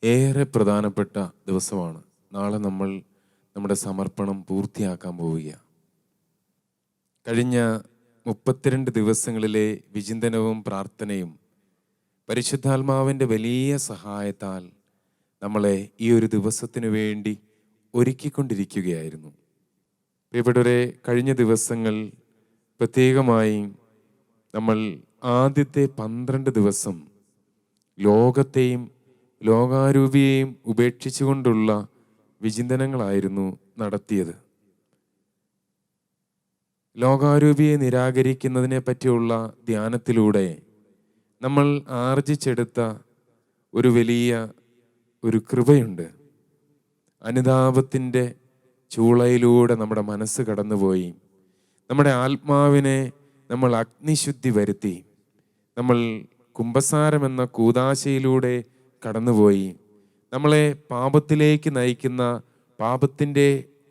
ഏറെ പ്രധാനപ്പെട്ട ദിവസമാണ്. നാളെ നമ്മൾ നമ്മുടെ സമർപ്പണം പൂർത്തിയാക്കാൻ പോവുകയാണ്. കഴിഞ്ഞ 32 ദിവസങ്ങളിലെ വിചിന്തനവും പ്രാർത്ഥനയും പരിശുദ്ധാത്മാവിൻ്റെ വലിയ സഹായത്താൽ നമ്മളെ ഈ ഒരു ദിവസത്തിനു വേണ്ടി ഒരുക്കിക്കൊണ്ടിരിക്കുകയായിരുന്നു. പ്രിയപ്പെട്ടവരെ, കഴിഞ്ഞ ദിവസങ്ങൾ പ്രത്യേകമായി നമ്മൾ ആദ്യത്തെ 12 ദിവസം ലോകത്തെയും ലോകാരൂപിയെയും ഉപേക്ഷിച്ചുകൊണ്ടുള്ള വിചിന്തനങ്ങളായിരുന്നു നടത്തിയത്. ലോകാരൂപിയെ നിരാകരിക്കുന്നതിനെ പറ്റിയുള്ള ധ്യാനത്തിലൂടെ നമ്മൾ ആർജിച്ചെടുത്ത ഒരു വലിയ കൃപയുണ്ട്. അനുതാപത്തിൻ്റെ ചൂളയിലൂടെ നമ്മുടെ മനസ്സ് കടന്നുപോയി. നമ്മുടെ ആത്മാവിനെ നമ്മൾ അഗ്നിശുദ്ധി വരുത്തി. നമ്മൾ കുമ്പസാരം എന്ന കൂദാശയിലൂടെ കടന്നുപോയി. നമ്മളെ പാപത്തിലേക്ക് നയിക്കുന്ന പാപത്തിൻ്റെ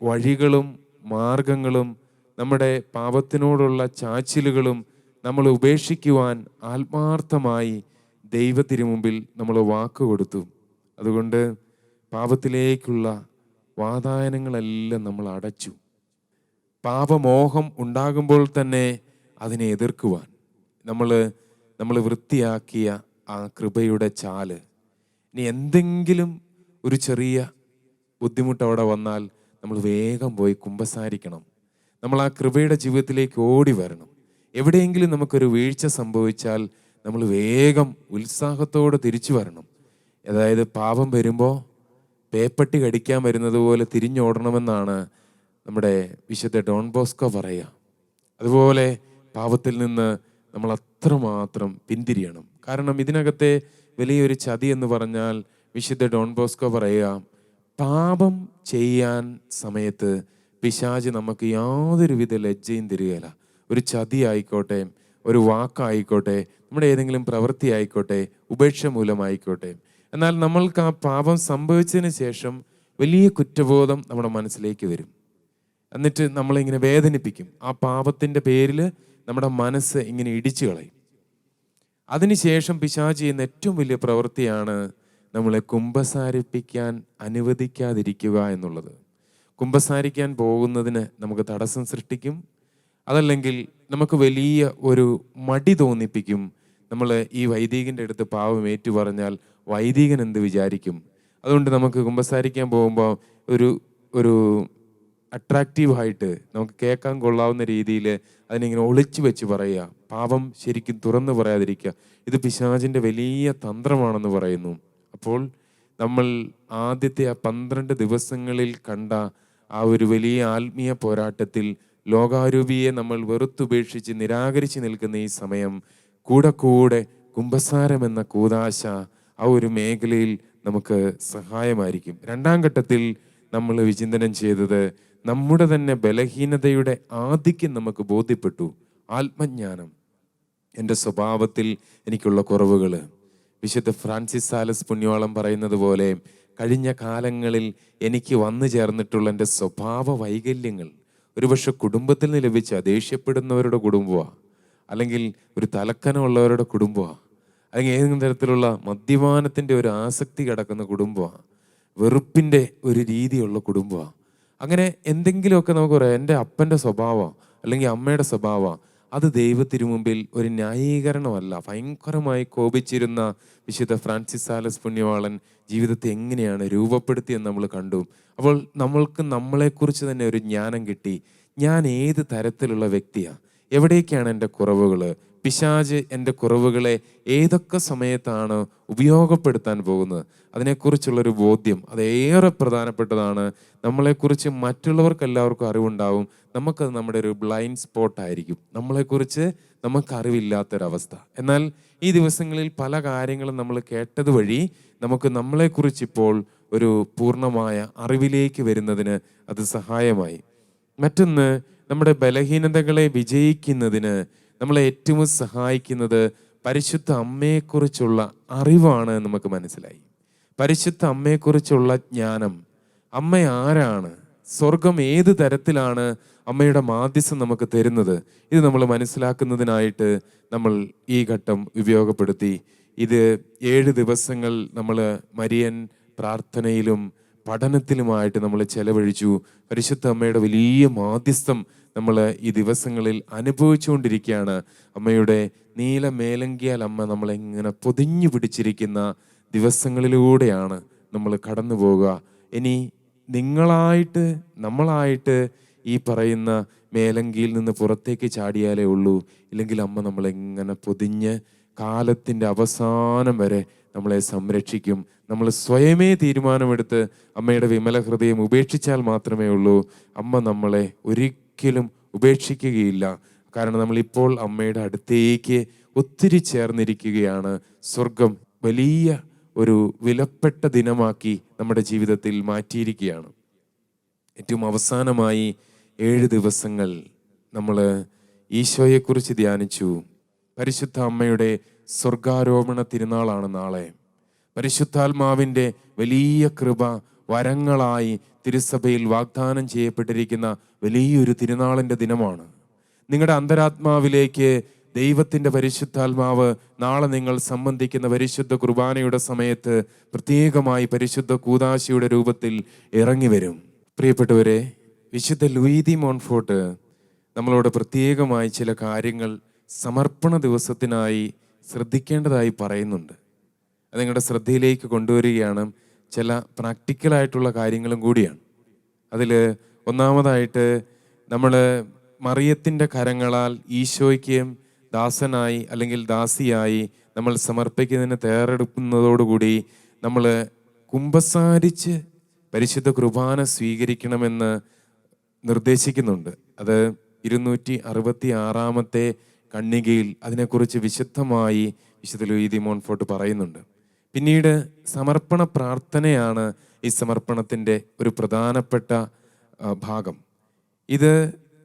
വഴികളും മാർഗങ്ങളും നമ്മുടെ പാപത്തിനോടുള്ള ചാച്ചിലുകളും നമ്മൾ ഉപേക്ഷിക്കുവാൻ ആത്മാർത്ഥമായി ദൈവത്തിനു മുമ്പിൽ നമ്മൾ വാക്ക് കൊടുത്തു. അതുകൊണ്ട് പാപത്തിലേക്കുള്ള വാതായനങ്ങളെല്ലാം നമ്മൾ അടച്ചു. പാപമോഹം ഉണ്ടാകുമ്പോൾ തന്നെ അതിനെ എതിർക്കുവാൻ നമ്മൾ വൃത്തിയാക്കിയ ആ കൃപയുടെ ചാല്, ഇനി എന്തെങ്കിലും ഒരു ചെറിയ ബുദ്ധിമുട്ട് അവിടെ വന്നാൽ നമ്മൾ വേഗം പോയി കുമ്പസാരിക്കണം. നമ്മൾ ആ കൃപയുടെ ജീവിതത്തിലേക്ക് ഓടി വരണം. എവിടെയെങ്കിലും നമുക്കൊരു വീഴ്ച സംഭവിച്ചാൽ നമ്മൾ വേഗം ഉത്സാഹത്തോടെ തിരിച്ചു വരണം. അതായത് പാപം വരുമ്പോൾ പേപ്പട്ടി കടിക്കാൻ വരുന്നത് പോലെ തിരിഞ്ഞോടണമെന്നാണ് നമ്മുടെ വിശുദ്ധ ഡോൺ ബോസ്കോ പറയുക. അതുപോലെ പാപത്തിൽ നിന്ന് നമ്മൾ അത്രമാത്രം പിന്തിരിയണം. കാരണം ഇതിനകത്തെ വലിയൊരു ചതി എന്ന് പറഞ്ഞാൽ വിശുദ്ധ ഡോൺ ബോസ്കോ പറയുക, പാപം ചെയ്യാൻ സമയത്ത് പിശാച് നമുക്ക് യാതൊരുവിധ ലജ്ജയും തരികയില്ല. ഒരു ചതി ആയിക്കോട്ടെ, ഒരു വാക്കായിക്കോട്ടെ, നമ്മുടെ ഏതെങ്കിലും പ്രവൃത്തി ആയിക്കോട്ടെ, ഉപേക്ഷ മൂലമായിക്കോട്ടെ. എന്നാൽ നമ്മൾക്ക് ആ പാപം സംഭവിച്ചതിന് ശേഷം വലിയ കുറ്റബോധം നമ്മുടെ മനസ്സിലേക്ക് വരും. എന്നിട്ട് നമ്മളിങ്ങനെ വേദനിപ്പിക്കും. ആ പാപത്തിൻ്റെ പേരിൽ നമ്മുടെ മനസ്സ് ഇങ്ങനെ ഇടിച്ചു കളയും. അതിനുശേഷം പിശാച് ചെയ്യുന്ന ഏറ്റവും വലിയ പ്രവൃത്തിയാണ് നമ്മളെ കുമ്പസാരിപ്പിക്കാൻ അനുവദിക്കാതിരിക്കുക എന്നുള്ളത്. കുമ്പസാരിക്കാൻ പോകുന്നതിന് നമുക്ക് തടസ്സം സൃഷ്ടിക്കും. അതല്ലെങ്കിൽ നമുക്ക് വലിയ ഒരു മടി തോന്നിപ്പിക്കും. നമ്മൾ ഈ വൈദികൻ്റെ അടുത്ത് പാപം ഏറ്റു പറഞ്ഞാൽ വൈദികൻ എന്ത് വിചാരിക്കും? അതുകൊണ്ട് നമുക്ക് കുമ്പസാരിക്കാൻ പോകുമ്പോൾ ഒരു അട്രാക്റ്റീവായിട്ട് നമുക്ക് കേൾക്കാൻ കൊള്ളാവുന്ന രീതിയിൽ അതിനിങ്ങനെ ഒളിച്ചു വെച്ച് പറയുക. പാപം ശരിക്കും തുറന്നു പറയാതിരിക്കുക. ഇത് പിശാചിൻ്റെ വലിയ തന്ത്രമാണെന്ന് പറയുന്നു. അപ്പോൾ നമ്മൾ ആദ്യത്തെ ആ 12 ദിവസങ്ങളിൽ കണ്ട ആ ഒരു വലിയ ആത്മീയ പോരാട്ടത്തിൽ ലോകാരൂപിയെ നമ്മൾ വെറുത്തുപേക്ഷിച്ച് നിരാകരിച്ച് നിൽക്കുന്ന ഈ സമയം കൂടെ കുമ്പസാരം എന്ന കൂദാശ ആ ഒരു മേഖലയിൽ നമുക്ക് സഹായമായിരിക്കും. രണ്ടാം ഘട്ടത്തിൽ നമ്മൾ വിചിന്തനം ചെയ്തത് നമ്മുടെ തന്നെ ബലഹീനതയുടെ ആധിക്യം നമുക്ക് ബോധ്യപ്പെട്ടു. ആത്മജ്ഞാനം, എൻ്റെ സ്വഭാവത്തിൽ എനിക്കുള്ള കുറവുകൾ. വിശുദ്ധ ഫ്രാൻസിസ് സാലസ് പുണ്യവാളൻ പറയുന്നത് പോലെ കഴിഞ്ഞ കാലങ്ങളിൽ എനിക്ക് വന്നു ചേർന്നിട്ടുള്ള എൻ്റെ സ്വഭാവ വൈകല്യങ്ങൾ ഒരുപക്ഷെ കുടുംബത്തിൽ നിന്ന് ലഭിച്ച ദേഷ്യപ്പെടുന്നവരുടെ കുടുംബമാണ്, അല്ലെങ്കിൽ ഒരു തലക്കനമുള്ളവരുടെ കുടുംബമാണ്, അല്ലെങ്കിൽ ഏതെങ്കിലും തരത്തിലുള്ള മദ്യപാനത്തിൻ്റെ ഒരു ആസക്തി കിടക്കുന്ന കുടുംബമാണ്, വെറുപ്പിൻ്റെ ഒരു രീതിയുള്ള കുടുംബമാണ്. അങ്ങനെ എന്തെങ്കിലുമൊക്കെ നമുക്ക് പറയാം. എൻ്റെ അപ്പൻ്റെ സ്വഭാവം അല്ലെങ്കിൽ അമ്മയുടെ സ്വഭാവം അത് ദൈവത്തിനു മുമ്പിൽ ഒരു ന്യായീകരണമല്ല. ഭയങ്കരമായി കോപിച്ചിരുന്ന വിശുദ്ധ ഫ്രാൻസിസ് സാലസ് പുണ്യവാളൻ ജീവിതത്തെ എങ്ങനെയാണ് രൂപപ്പെടുത്തിയെന്ന് നമ്മൾ കണ്ടു. അപ്പോൾ നമ്മൾക്ക് നമ്മളെക്കുറിച്ച് തന്നെ ഒരു ജ്ഞാനം കിട്ടി. ഞാൻ ഏത് തരത്തിലുള്ള വ്യക്തിയാണ്, എവിടേക്കാണ് എൻ്റെ കുറവുകൾ, പിശാച് എൻ്റെ കുറവുകളെ ഏതൊക്കെ സമയത്താണ് ഉപയോഗപ്പെടുത്താൻ പോകുന്നത്, അതിനെക്കുറിച്ചുള്ളൊരു ബോധ്യം അത് ഏറെ പ്രധാനപ്പെട്ടതാണ്. നമ്മളെക്കുറിച്ച് മറ്റുള്ളവർക്ക് എല്ലാവർക്കും അറിവുണ്ടാവും, നമുക്കത് നമ്മുടെ ഒരു ബ്ലൈൻഡ് സ്പോട്ടായിരിക്കും, നമ്മളെക്കുറിച്ച് നമുക്കറിവില്ലാത്തൊരവസ്ഥ. എന്നാൽ ഈ ദിവസങ്ങളിൽ പല കാര്യങ്ങളും നമ്മൾ കേട്ടത് വഴി നമുക്ക് നമ്മളെക്കുറിച്ചിപ്പോൾ ഒരു പൂർണ്ണമായ അറിവിലേക്ക് വരുന്നതിന് അത് സഹായമായി. മറ്റൊന്ന്, നമ്മുടെ ബലഹീനതകളെ വിജയിക്കുന്നതിന് നമ്മളെ ഏറ്റവും സഹായിക്കുന്നത് പരിശുദ്ധ അമ്മയെക്കുറിച്ചുള്ള അറിവാണ്. നമുക്ക് മനസ്സിലായി പരിശുദ്ധ അമ്മയെക്കുറിച്ചുള്ള ജ്ഞാനം. അമ്മ ആരാണ്, സ്വർഗം ഏത് തരത്തിലാണ് അമ്മയുടെ മാധ്യസ്ഥം നമുക്ക് തരുന്നത്, ഇത് നമ്മൾ മനസ്സിലാക്കുന്നതിനായിട്ട് നമ്മൾ ഈ ഘട്ടം ഉപയോഗപ്പെടുത്തി. ഇത് 7 ദിവസങ്ങൾ നമ്മൾ മരിയൻ പ്രാർത്ഥനയിലും പഠനത്തിലുമായിട്ട് നമ്മൾ ചെലവഴിച്ചു. പരിശുദ്ധ അമ്മയുടെ വലിയ മാധ്യസ്ഥം നമ്മൾ ഈ ദിവസങ്ങളിൽ അനുഭവിച്ചുകൊണ്ടിരിക്കുകയാണ്. അമ്മയുടെ നീല മേലങ്കിയാൽ അമ്മ നമ്മളെങ്ങനെ പൊതിഞ്ഞു പിടിച്ചിരിക്കുന്ന ദിവസങ്ങളിലൂടെയാണ് നമ്മൾ കടന്നു പോവുക. ഇനി നിങ്ങളായിട്ട് നമ്മളായിട്ട് ഈ പറയുന്ന മേലങ്കിയിൽ നിന്ന് പുറത്തേക്ക് ചാടിയാലേ ഉള്ളൂ. ഇല്ലെങ്കിൽ അമ്മ നമ്മളെങ്ങനെ പൊതിഞ്ഞ് കാലത്തിൻ്റെ അവസാനം വരെ നമ്മളെ സംരക്ഷിക്കും. നമ്മൾ സ്വയമേ തീരുമാനമെടുത്ത് അമ്മയുടെ വിമല ഹൃദയം ഉപേക്ഷിച്ചാൽ മാത്രമേ ഉള്ളൂ. അമ്മ നമ്മളെ ഒരിക്കലും ഉപേക്ഷിക്കുകയില്ല. കാരണം നമ്മളിപ്പോൾ അമ്മയുടെ അടുത്തേക്ക് ഒത്തിരി ചേർന്നിരിക്കുകയാണ്. സ്വർഗം വലിയ ഒരു വിലപ്പെട്ട ദിനമാക്കി നമ്മുടെ ജീവിതത്തിൽ മാറ്റിയിരിക്കുകയാണ്. ഏറ്റവും അവസാനമായി 7 ദിവസങ്ങൾ നമ്മൾ ഈശോയെക്കുറിച്ച് ധ്യാനിച്ചു. പരിശുദ്ധ അമ്മയുടെ സ്വർഗാരോപണ തിരുനാളാണ് നാളെ. പരിശുദ്ധാത്മാവിൻ്റെ വലിയ കൃപ വരങ്ങളായി തിരുസഭയിൽ വാഗ്ദാനം ചെയ്യപ്പെട്ടിരിക്കുന്ന വലിയൊരു തിരുനാളിൻ്റെ ദിനമാണ്. നിങ്ങളുടെ അന്തരാത്മാവിലേക്ക് ദൈവത്തിൻ്റെ പരിശുദ്ധാത്മാവ് നാളെ നിങ്ങൾ സംബന്ധിക്കുന്ന പരിശുദ്ധ കുർബാനയുടെ സമയത്ത് പ്രത്യേകമായി പരിശുദ്ധ കൂദാശയുടെ രൂപത്തിൽ ഇറങ്ങി വരും. പ്രിയപ്പെട്ടവരെ, വിശുദ്ധ ലൂയി ദി മോൺഫോർട്ട് നമ്മളോട് പ്രത്യേകമായി ചില കാര്യങ്ങൾ സമർപ്പണ ദിവസത്തിനായി ശ്രദ്ധിക്കേണ്ടതായി പറയുന്നുണ്ട്. അത് നിങ്ങളുടെ ശ്രദ്ധയിലേക്ക് കൊണ്ടുവരികയാണ്. ചില പ്രാക്ടിക്കലായിട്ടുള്ള കാര്യങ്ങളും കൂടിയാണ്. അതിൽ ഒന്നാമതായിട്ട് നമ്മൾ മറിയത്തിൻ്റെ കരങ്ങളാൽ ഈശോയ്ക്ക് ദാസനായി അല്ലെങ്കിൽ ദാസിയായി നമ്മൾ സമർപ്പിക്കുന്നതിന് തയ്യാറെടുക്കുന്നതോടുകൂടി നമ്മൾ കുമ്പസാരിച്ച് പരിശുദ്ധ കുർബാന സ്വീകരിക്കണമെന്ന് നിർദ്ദേശിക്കുന്നുണ്ട്. അത് 266 കണ്ണികയിൽ അതിനെക്കുറിച്ച് വിശദമായി വിശുദ്ധ ലൂയി ദി മോൺഫോർട്ട് പറയുന്നുണ്ട്. പിന്നീട് സമർപ്പണ പ്രാർത്ഥനയാണ് ഈ സമർപ്പണത്തിൻ്റെ ഒരു പ്രധാനപ്പെട്ട ഭാഗം. ഇത്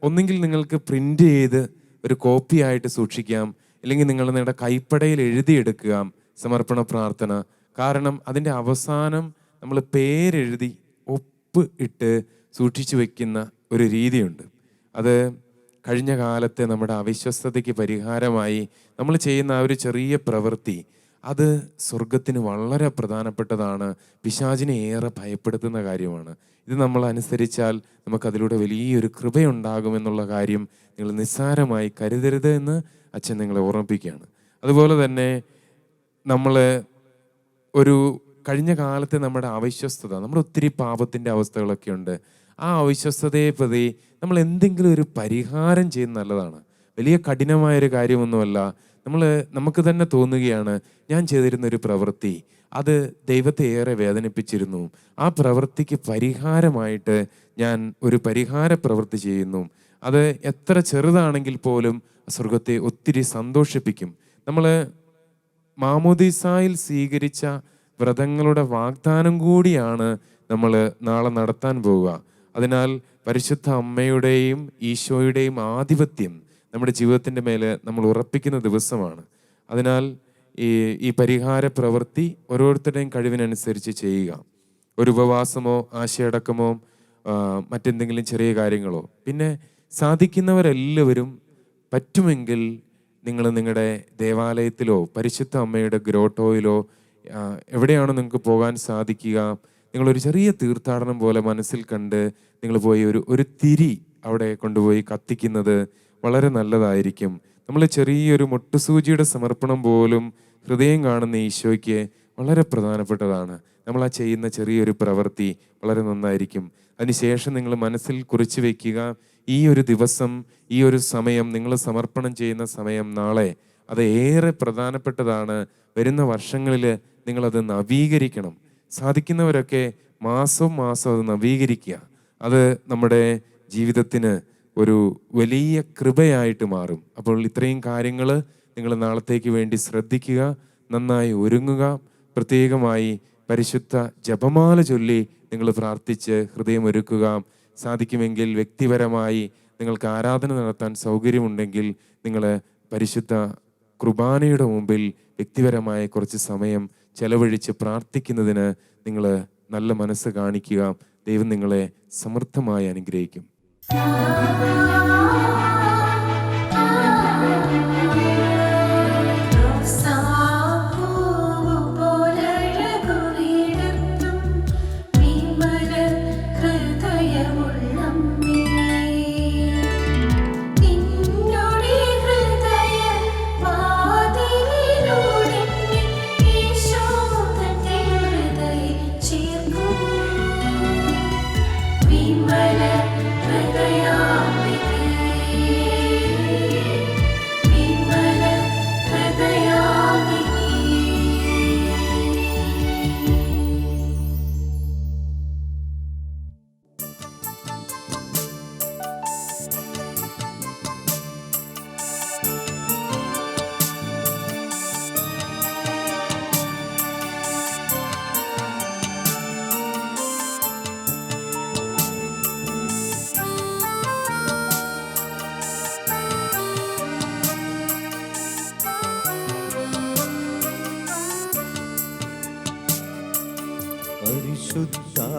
ഒന്നുകിൽ നിങ്ങൾക്ക് പ്രിൻ്റ് ചെയ്ത് ഒരു കോപ്പി ആയിട്ട് സൂക്ഷിക്കാം, അല്ലെങ്കിൽ നിങ്ങൾ നിങ്ങളുടെ കൈപ്പടയിൽ എഴുതിയെടുക്കുക സമർപ്പണ പ്രാർത്ഥന. കാരണം അതിൻ്റെ അവസാനം നമ്മൾ പേരെഴുതി ഒപ്പ് ഇട്ട് സൂക്ഷിച്ചു വയ്ക്കുന്ന ഒരു രീതിയുണ്ട്. അത് കഴിഞ്ഞ കാലത്തെ നമ്മുടെ അവിശ്വസ്തതയ്ക്ക് പരിഹാരമായി നമ്മൾ ചെയ്യുന്ന ആ ഒരു ചെറിയ പ്രവൃത്തി അത് സ്വർഗത്തിന് വളരെ പ്രധാനപ്പെട്ടതാണ്. പിശാചിനെ ഏറെ ഭയപ്പെടുത്തുന്ന കാര്യമാണ്. ഇത് നമ്മൾ അനുസരിച്ചാൽ നമുക്കതിലൂടെ വലിയൊരു കൃപയുണ്ടാകുമെന്നുള്ള കാര്യം നിങ്ങൾ നിസ്സാരമായി കരുതരുത് എന്ന് അച്ഛൻ നിങ്ങളെ ഓർമ്മിപ്പിക്കുകയാണ്. അതുപോലെ തന്നെ നമ്മൾ ഒരു കഴിഞ്ഞ കാലത്തെ നമ്മുടെ അവിശ്വസ്തത, നമ്മുടെ ഒത്തിരി പാപത്തിൻ്റെ അവസ്ഥകളൊക്കെ ഉണ്ട്. ആ അവിശ്വസ്തതയെ പ്രതി നമ്മൾ എന്തെങ്കിലും ഒരു പരിഹാരം ചെയ്യുന്നത് നല്ലതാണ്. വലിയ കഠിനമായൊരു കാര്യമൊന്നുമല്ല. നമുക്ക് തന്നെ തോന്നുകയാണ്, ഞാൻ ചെയ്തിരുന്നൊരു പ്രവൃത്തി അത് ദൈവത്തെ ഏറെ വേദനിപ്പിച്ചിരുന്നു, ആ പ്രവൃത്തിക്ക് പരിഹാരമായിട്ട് ഞാൻ ഒരു പരിഹാര പ്രവൃത്തി ചെയ്യുന്നു. അത് എത്ര ചെറുതാണെങ്കിൽ പോലും സ്വർഗത്തെ ഒത്തിരി സന്തോഷിപ്പിക്കും. നമ്മൾ മാമോദീസായിൽ സ്വീകരിച്ച വ്രതങ്ങളുടെ വാഗ്ദാനം കൂടിയാണ് നമ്മൾ നാളെ നടത്താൻ പോവുക. അതിനാൽ പരിശുദ്ധ അമ്മയുടെയും ഈശോയുടെയും ആധിപത്യം നമ്മുടെ ജീവിതത്തിൻ്റെ മേലെ നമ്മൾ ഉറപ്പിക്കുന്ന ദിവസമാണ്. അതിനാൽ ഈ പരിഹാര പ്രവൃത്തി ഓരോരുത്തരുടെയും കഴിവിനനുസരിച്ച് ചെയ്യുക. ഒരു ഉപവാസമോ ആശയടക്കമോ മറ്റെന്തെങ്കിലും ചെറിയ കാര്യങ്ങളോ. പിന്നെ സാധിക്കുന്നവരെല്ലാവരും പറ്റുമെങ്കിൽ നിങ്ങൾ നിങ്ങളുടെ ദേവാലയത്തിലോ പരിശുദ്ധ അമ്മയുടെ ഗ്രോട്ടോയിലോ എവിടെയാണോ നിങ്ങൾക്ക് പോകാൻ സാധിക്കുക, നിങ്ങളൊരു ചെറിയ തീർത്ഥാടനം പോലെ മനസ്സിൽ കണ്ട് നിങ്ങൾ പോയി ഒരു തിരി അവിടെ കൊണ്ടുപോയി കത്തിക്കുന്നത് വളരെ നല്ലതായിരിക്കും. നമ്മൾ ചെറിയൊരു മുട്ടുസൂചിയുടെ സമർപ്പണം പോലും ഹൃദയം കാണുന്ന ഈശോയ്ക്ക് വളരെ പ്രധാനപ്പെട്ടതാണ്. നമ്മൾ ആ ചെയ്യുന്ന ചെറിയൊരു പ്രവൃത്തി വളരെ നന്നായിരിക്കും. അതിനുശേഷം നിങ്ങൾ മനസ്സിൽ കുറിച്ച് വയ്ക്കുക, ഈ ഒരു ദിവസം, ഈ ഒരു സമയം, നിങ്ങൾ സമർപ്പണം ചെയ്യുന്ന സമയം നാളെ അത് ഏറെ പ്രധാനപ്പെട്ടതാണ്. വരുന്ന വർഷങ്ങളിൽ നിങ്ങളത് നവീകരിക്കണം. സാധിക്കുന്നവരൊക്കെ മാസം മാസം അത് നവീകരിക്കുക. അത് നമ്മുടെ ജീവിതത്തിന് ഒരു വലിയ കൃപയായിട്ട് മാറും. അപ്പോൾ ഇത്രയും കാര്യങ്ങൾ നിങ്ങൾ നാളത്തേക്ക് വേണ്ടി ശ്രദ്ധിക്കുക, നന്നായി ഒരുങ്ങുക. പ്രത്യേകമായി പരിശുദ്ധ ജപമാല ചൊല്ലി നിങ്ങൾ പ്രാർത്ഥിച്ച് ഹൃദയമൊരുക്കുക. സാധിക്കുമെങ്കിൽ വ്യക്തിപരമായി നിങ്ങൾക്ക് ആരാധന നടത്താൻ സൗകര്യമുണ്ടെങ്കിൽ നിങ്ങൾ പരിശുദ്ധ കുർബാനയുടെ മുമ്പിൽ വ്യക്തിപരമായ കുറച്ച് സമയം ചെലവഴിച്ച് പ്രാർത്ഥിക്കുന്നതിന് നിങ്ങൾ നല്ല മനസ്സ് കാണിക്കുക. ദൈവം നിങ്ങളെ സമൃദ്ധമായി അനുഗ്രഹിക്കും.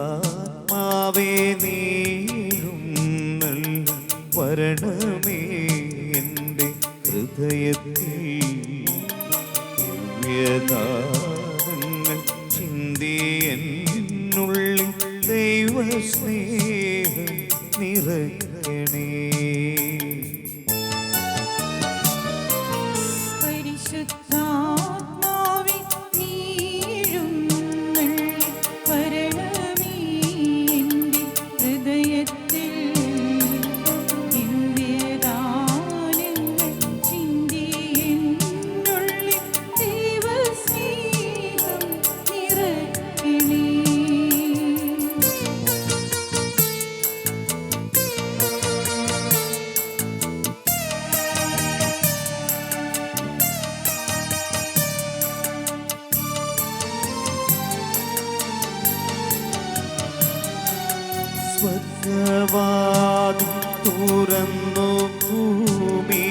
പരിശുദ്ധാത്മാവേ നീഴുന്നൽ വരണമേ എൻ്റെ ഹൃദയത്തിൽ, ദിവ്യദാനങ്ങൾ ചിന്തി എന്നുള്ളിൽ ദൈവസ്നേഹം നിറയണേ. സ്വർഗവാതിൽ തുറന്നു ഭൂമി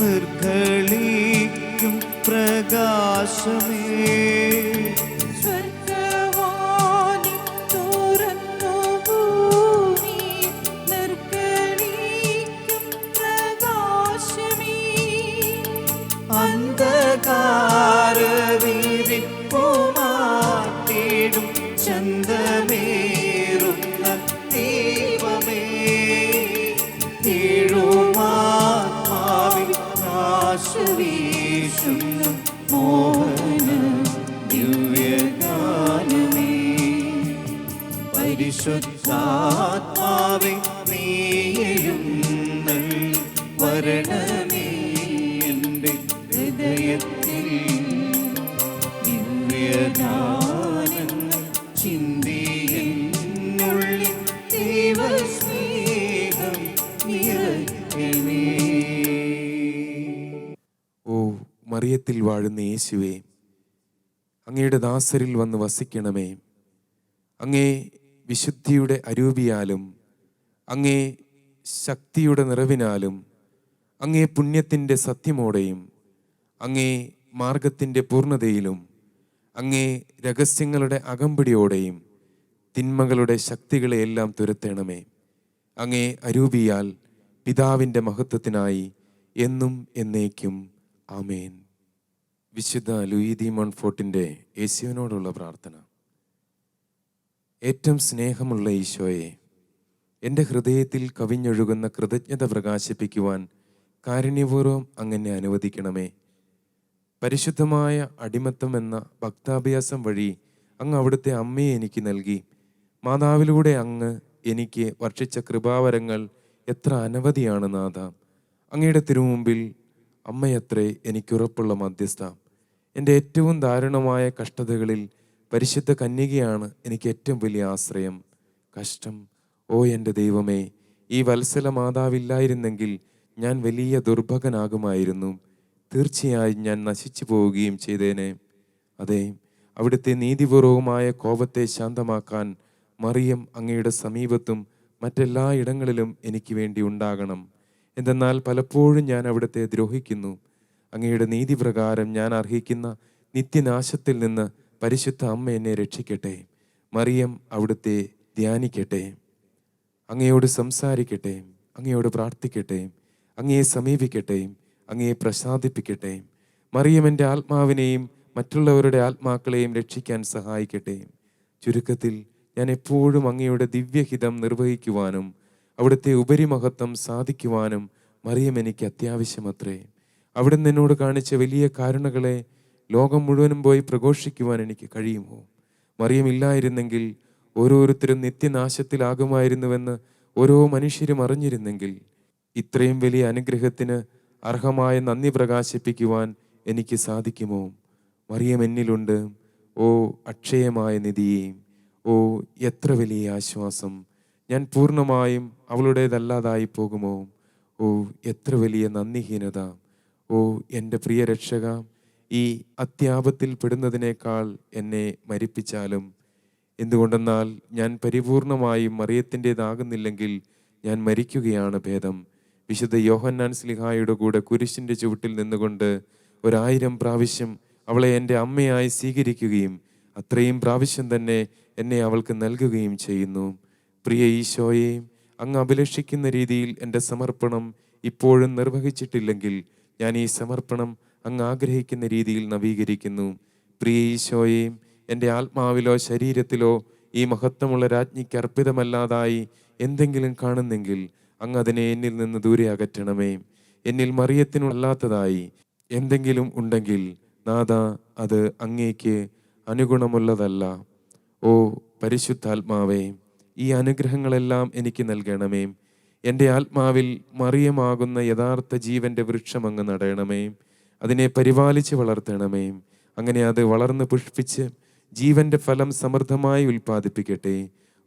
നിർഗളിക്കും പ്രകാശമേ. സ്വർഗവാതിൽ തുറന്നു ഭൂമി നിർഗളിക്കും പ്രകാശമേ. അന്ധകാര വിരിപ്പു മാറ്റിടും ചന്തമേറുന്ന ദൈവമേ, ഏഴുമാത്മാവിൽ ആശ്വസിക്കുന്ന മോഹന ദിവ്യഗാനമേ. പരിശുദ്ധാത്മാവേ നീയെഴുന്നൽ വരണമേ എൻ്റെ ഹൃദയത്തിൽ, ദിവ്യദാനങ്ങൾ ചിന്തി എന്നുള്ളിൽ ദൈവസ്നേഹം നിറയണേ. ഓ മറിയത്തിൽ വാഴുന്ന യേശുവേ, അങ്ങയുടെ ദാസരിൽ വന്ന് വസിക്കണമേ. അങ്ങേ വിശുദ്ധിയുടെ അരൂപിയാലും അങ്ങേ ശക്തിയുടെ നിറവിനാലും അങ്ങേ പുണ്യത്തിൻ്റെ സത്യമോടെയും അങ്ങേ മാർഗത്തിൻ്റെ പൂർണ്ണതയിലും അങ്ങേ രഹസ്യങ്ങളുടെ അകമ്പടിയോടെയും തിന്മകളുടെ ശക്തികളെയെല്ലാം തുരത്തേണമേ. അങ്ങേ അരൂപിയാൽ പിതാവിൻ്റെ മഹത്വത്തിനായി എന്നും എന്നേക്കും ആമേൻ. വിശുദ്ധ ലൂയി ദി മോൺഫോർട്ടിൻ്റെ യേശുവിനോടുള്ള പ്രാർത്ഥന. ഏറ്റവും സ്നേഹമുള്ള ഈശോയെ, എൻ്റെ ഹൃദയത്തിൽ കവിഞ്ഞൊഴുകുന്ന കൃതജ്ഞത പ്രകാശിപ്പിക്കുവാൻ കാരുണ്യപൂർവ്വം അങ്ങനെ അനുവദിക്കണമേ. പരിശുദ്ധമായ അടിമത്തം എന്ന ഭക്താഭ്യാസം വഴി അങ്ങ് അവിടുത്തെ അമ്മയെ എനിക്ക് നൽകി. മാതാവിലൂടെ അങ്ങ് എനിക്ക് വർഷിച്ച കൃപാവരങ്ങൾ എത്ര അനവധിയാണ് നാഥ. അങ്ങയുടെ തിരുമുമ്പിൽ അമ്മയത്രേ എനിക്കുറപ്പുള്ള മധ്യസ്ഥ. എൻ്റെ ഏറ്റവും ദാരുണമായ കഷ്ടതകളിൽ പരിശുദ്ധ കന്യകയാണ് എനിക്ക് ഏറ്റവും വലിയ ആശ്രയം. കഷ്ടം, ഓ എൻ്റെ ദൈവമേ, ഈ വത്സല മാതാവില്ലായിരുന്നെങ്കിൽ ഞാൻ വലിയ ദുർഭകനാകുമായിരുന്നു. തീർച്ചയായും ഞാൻ നശിച്ചു പോവുകയും ചെയ്തേനെ. അതെ, അവിടുത്തെ നീതിപൂർവമായ കോപത്തെ ശാന്തമാക്കാൻ മറിയം അങ്ങയുടെ സമീപത്തും മറ്റെല്ലാ ഇടങ്ങളിലും എനിക്ക് വേണ്ടി ഉണ്ടാകണം. എന്തെന്നാൽ പലപ്പോഴും ഞാൻ അവിടുത്തെ ദ്രോഹിക്കുന്നു. അങ്ങയുടെ നീതിപ്രകാരം ഞാൻ അർഹിക്കുന്ന നിത്യനാശത്തിൽ നിന്ന് പരിശുദ്ധ അമ്മ എന്നെ രക്ഷിക്കട്ടെ. മറിയം അവിടുത്തെ ധ്യാനിക്കട്ടെ, അങ്ങയോട് സംസാരിക്കട്ടെ, അങ്ങയോട് പ്രാർത്ഥിക്കട്ടെ, അങ്ങയെ സമീപിക്കട്ടെ, അങ്ങയെ പ്രസാദിപ്പിക്കട്ടെ. മറിയം എൻ്റെ ആത്മാവിനെയും മറ്റുള്ളവരുടെ ആത്മാക്കളെയും രക്ഷിക്കാൻ സഹായിക്കട്ടെ. ചുരുക്കത്തിൽ ഞാൻ എപ്പോഴും അങ്ങയുടെ ദിവ്യഹിതം നിർവഹിക്കുവാനും അവിടുത്തെ ഉപരിമഹത്വം സാധിക്കുവാനും മറിയം എനിക്ക് അത്യാവശ്യമത്രേ. അവിടുന്ന് എന്നോട് കാണിച്ച വലിയ കാരുണകളെ ലോകം മുഴുവനും പോയി പ്രഘോഷിക്കുവാൻ എനിക്ക് കഴിയുമോ? മറിയം ഇല്ലായിരുന്നെങ്കിൽ ഓരോരുത്തരും നിത്യനാശത്തിലാകുമായിരുന്നുവെന്ന് ഓരോ മനുഷ്യരും അറിഞ്ഞിരുന്നെങ്കിൽ ഇത്രയും വലിയ അനുഗ്രഹത്തിന് അർഹമായ നന്ദി പ്രകാശിപ്പിക്കുവാൻ എനിക്ക് സാധിക്കുമോ? മറിയം എന്നിലുണ്ട്. ഓ അക്ഷയമായ നിധിയെ, ഓ എത്ര വലിയ ആശ്വാസം! ഞാൻ പൂർണ്ണമായും അവളുടേതല്ലാതായി പോകുമോ? ഓ എത്ര വലിയ നന്ദിഹീനത! ഓ എൻ്റെ പ്രിയ രക്ഷക, ഈ അത്യാപത്തിൽ പെടുന്നതിനേക്കാൾ എന്നെ മരിപ്പിച്ചാലും. എന്തുകൊണ്ടെന്നാൽ ഞാൻ പരിപൂർണമായും മറിയത്തിൻ്റെതാകുന്നില്ലെങ്കിൽ ഞാൻ മരിക്കുകയാണ് ഭേദം. വിശുദ്ധ യോഹന്നാൻ സ്ലിഹായുടെ കൂടെ കുരിശിൻ്റെ ചുവട്ടിൽ നിന്നുകൊണ്ട് 1000 പ്രാവശ്യം അവളെ എൻ്റെ അമ്മയായി സ്വീകരിക്കുകയും അത്രയും പ്രാവശ്യം തന്നെ എന്നെ അവൾക്ക് നൽകുകയും ചെയ്യുന്നു. പ്രിയ ഈശോയെ, അങ്ങ് അഭിലഷിക്കുന്ന രീതിയിൽ എൻ്റെ സമർപ്പണം ഇപ്പോഴും നിർവഹിച്ചിട്ടില്ലെങ്കിൽ ഞാൻ ഈ സമർപ്പണം അങ്ങ് ആഗ്രഹിക്കുന്ന രീതിയിൽ നവീകരിക്കുന്നു. പ്രിയ ഈശോയെ, എൻ്റെ ആത്മാവിലോ ശരീരത്തിലോ ഈ മഹത്വമുള്ള രാജ്ഞിക്ക് അർപ്പിതമല്ലാതായി എന്തെങ്കിലും കാണുന്നെങ്കിൽ അങ്ങ് അതിനെ എന്നിൽ നിന്ന് ദൂരെ അകറ്റണമേ. എന്നിൽ മറിയത്തിനല്ലാത്തതായി എന്തെങ്കിലും ഉണ്ടെങ്കിൽ നാഥ, അത് അങ്ങേക്ക് അനുഗുണമുള്ളതല്ല. ഓ പരിശുദ്ധാത്മാവേ, ഈ അനുഗ്രഹങ്ങളെല്ലാം എനിക്ക് നൽകണമേ. എൻ്റെ ആത്മാവിൽ മറിയമാകുന്ന യഥാർത്ഥ ജീവൻ്റെ വൃക്ഷം അങ്ങ് നടയണമേ. അതിനെ പരിപാലിച്ച് വളർത്തണമേ. അങ്ങനെ അത് വളർന്ന് പുഷ്പിച്ച് ജീവൻ്റെ ഫലം സമൃദ്ധമായി ഉൽപ്പാദിപ്പിക്കട്ടെ.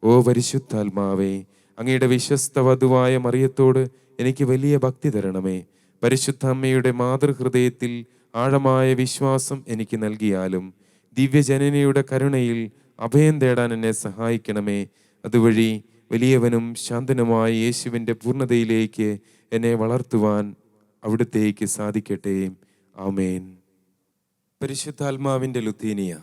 ഓ പരിശുദ്ധാത്മാവേ, അങ്ങയുടെ വിശ്വസ്ത വധുവായ മറിയത്തോട് എനിക്ക് വലിയ ഭക്തി തരണമേ. പരിശുദ്ധ അമ്മയുടെ മാതൃഹൃദയത്തിൽ ആഴമായ വിശ്വാസം എനിക്ക് നൽകിയാലും ദിവ്യജനനിയുടെ കരുണയിൽ അഭയം തേടാൻ എന്നെ സഹായിക്കണമേ. അതുവഴി വലിയവനും ശാന്തനുമായ യേശുവിൻ്റെ പൂർണ്ണതയിലേക്ക് എന്നെ വളർത്തുവാൻ അവിടുത്തേക്ക് സാധിക്കട്ടെ. ആമേൻ. പരിശുദ്ധാത്മാവിൻ്റെ ലുത്തീനിയ.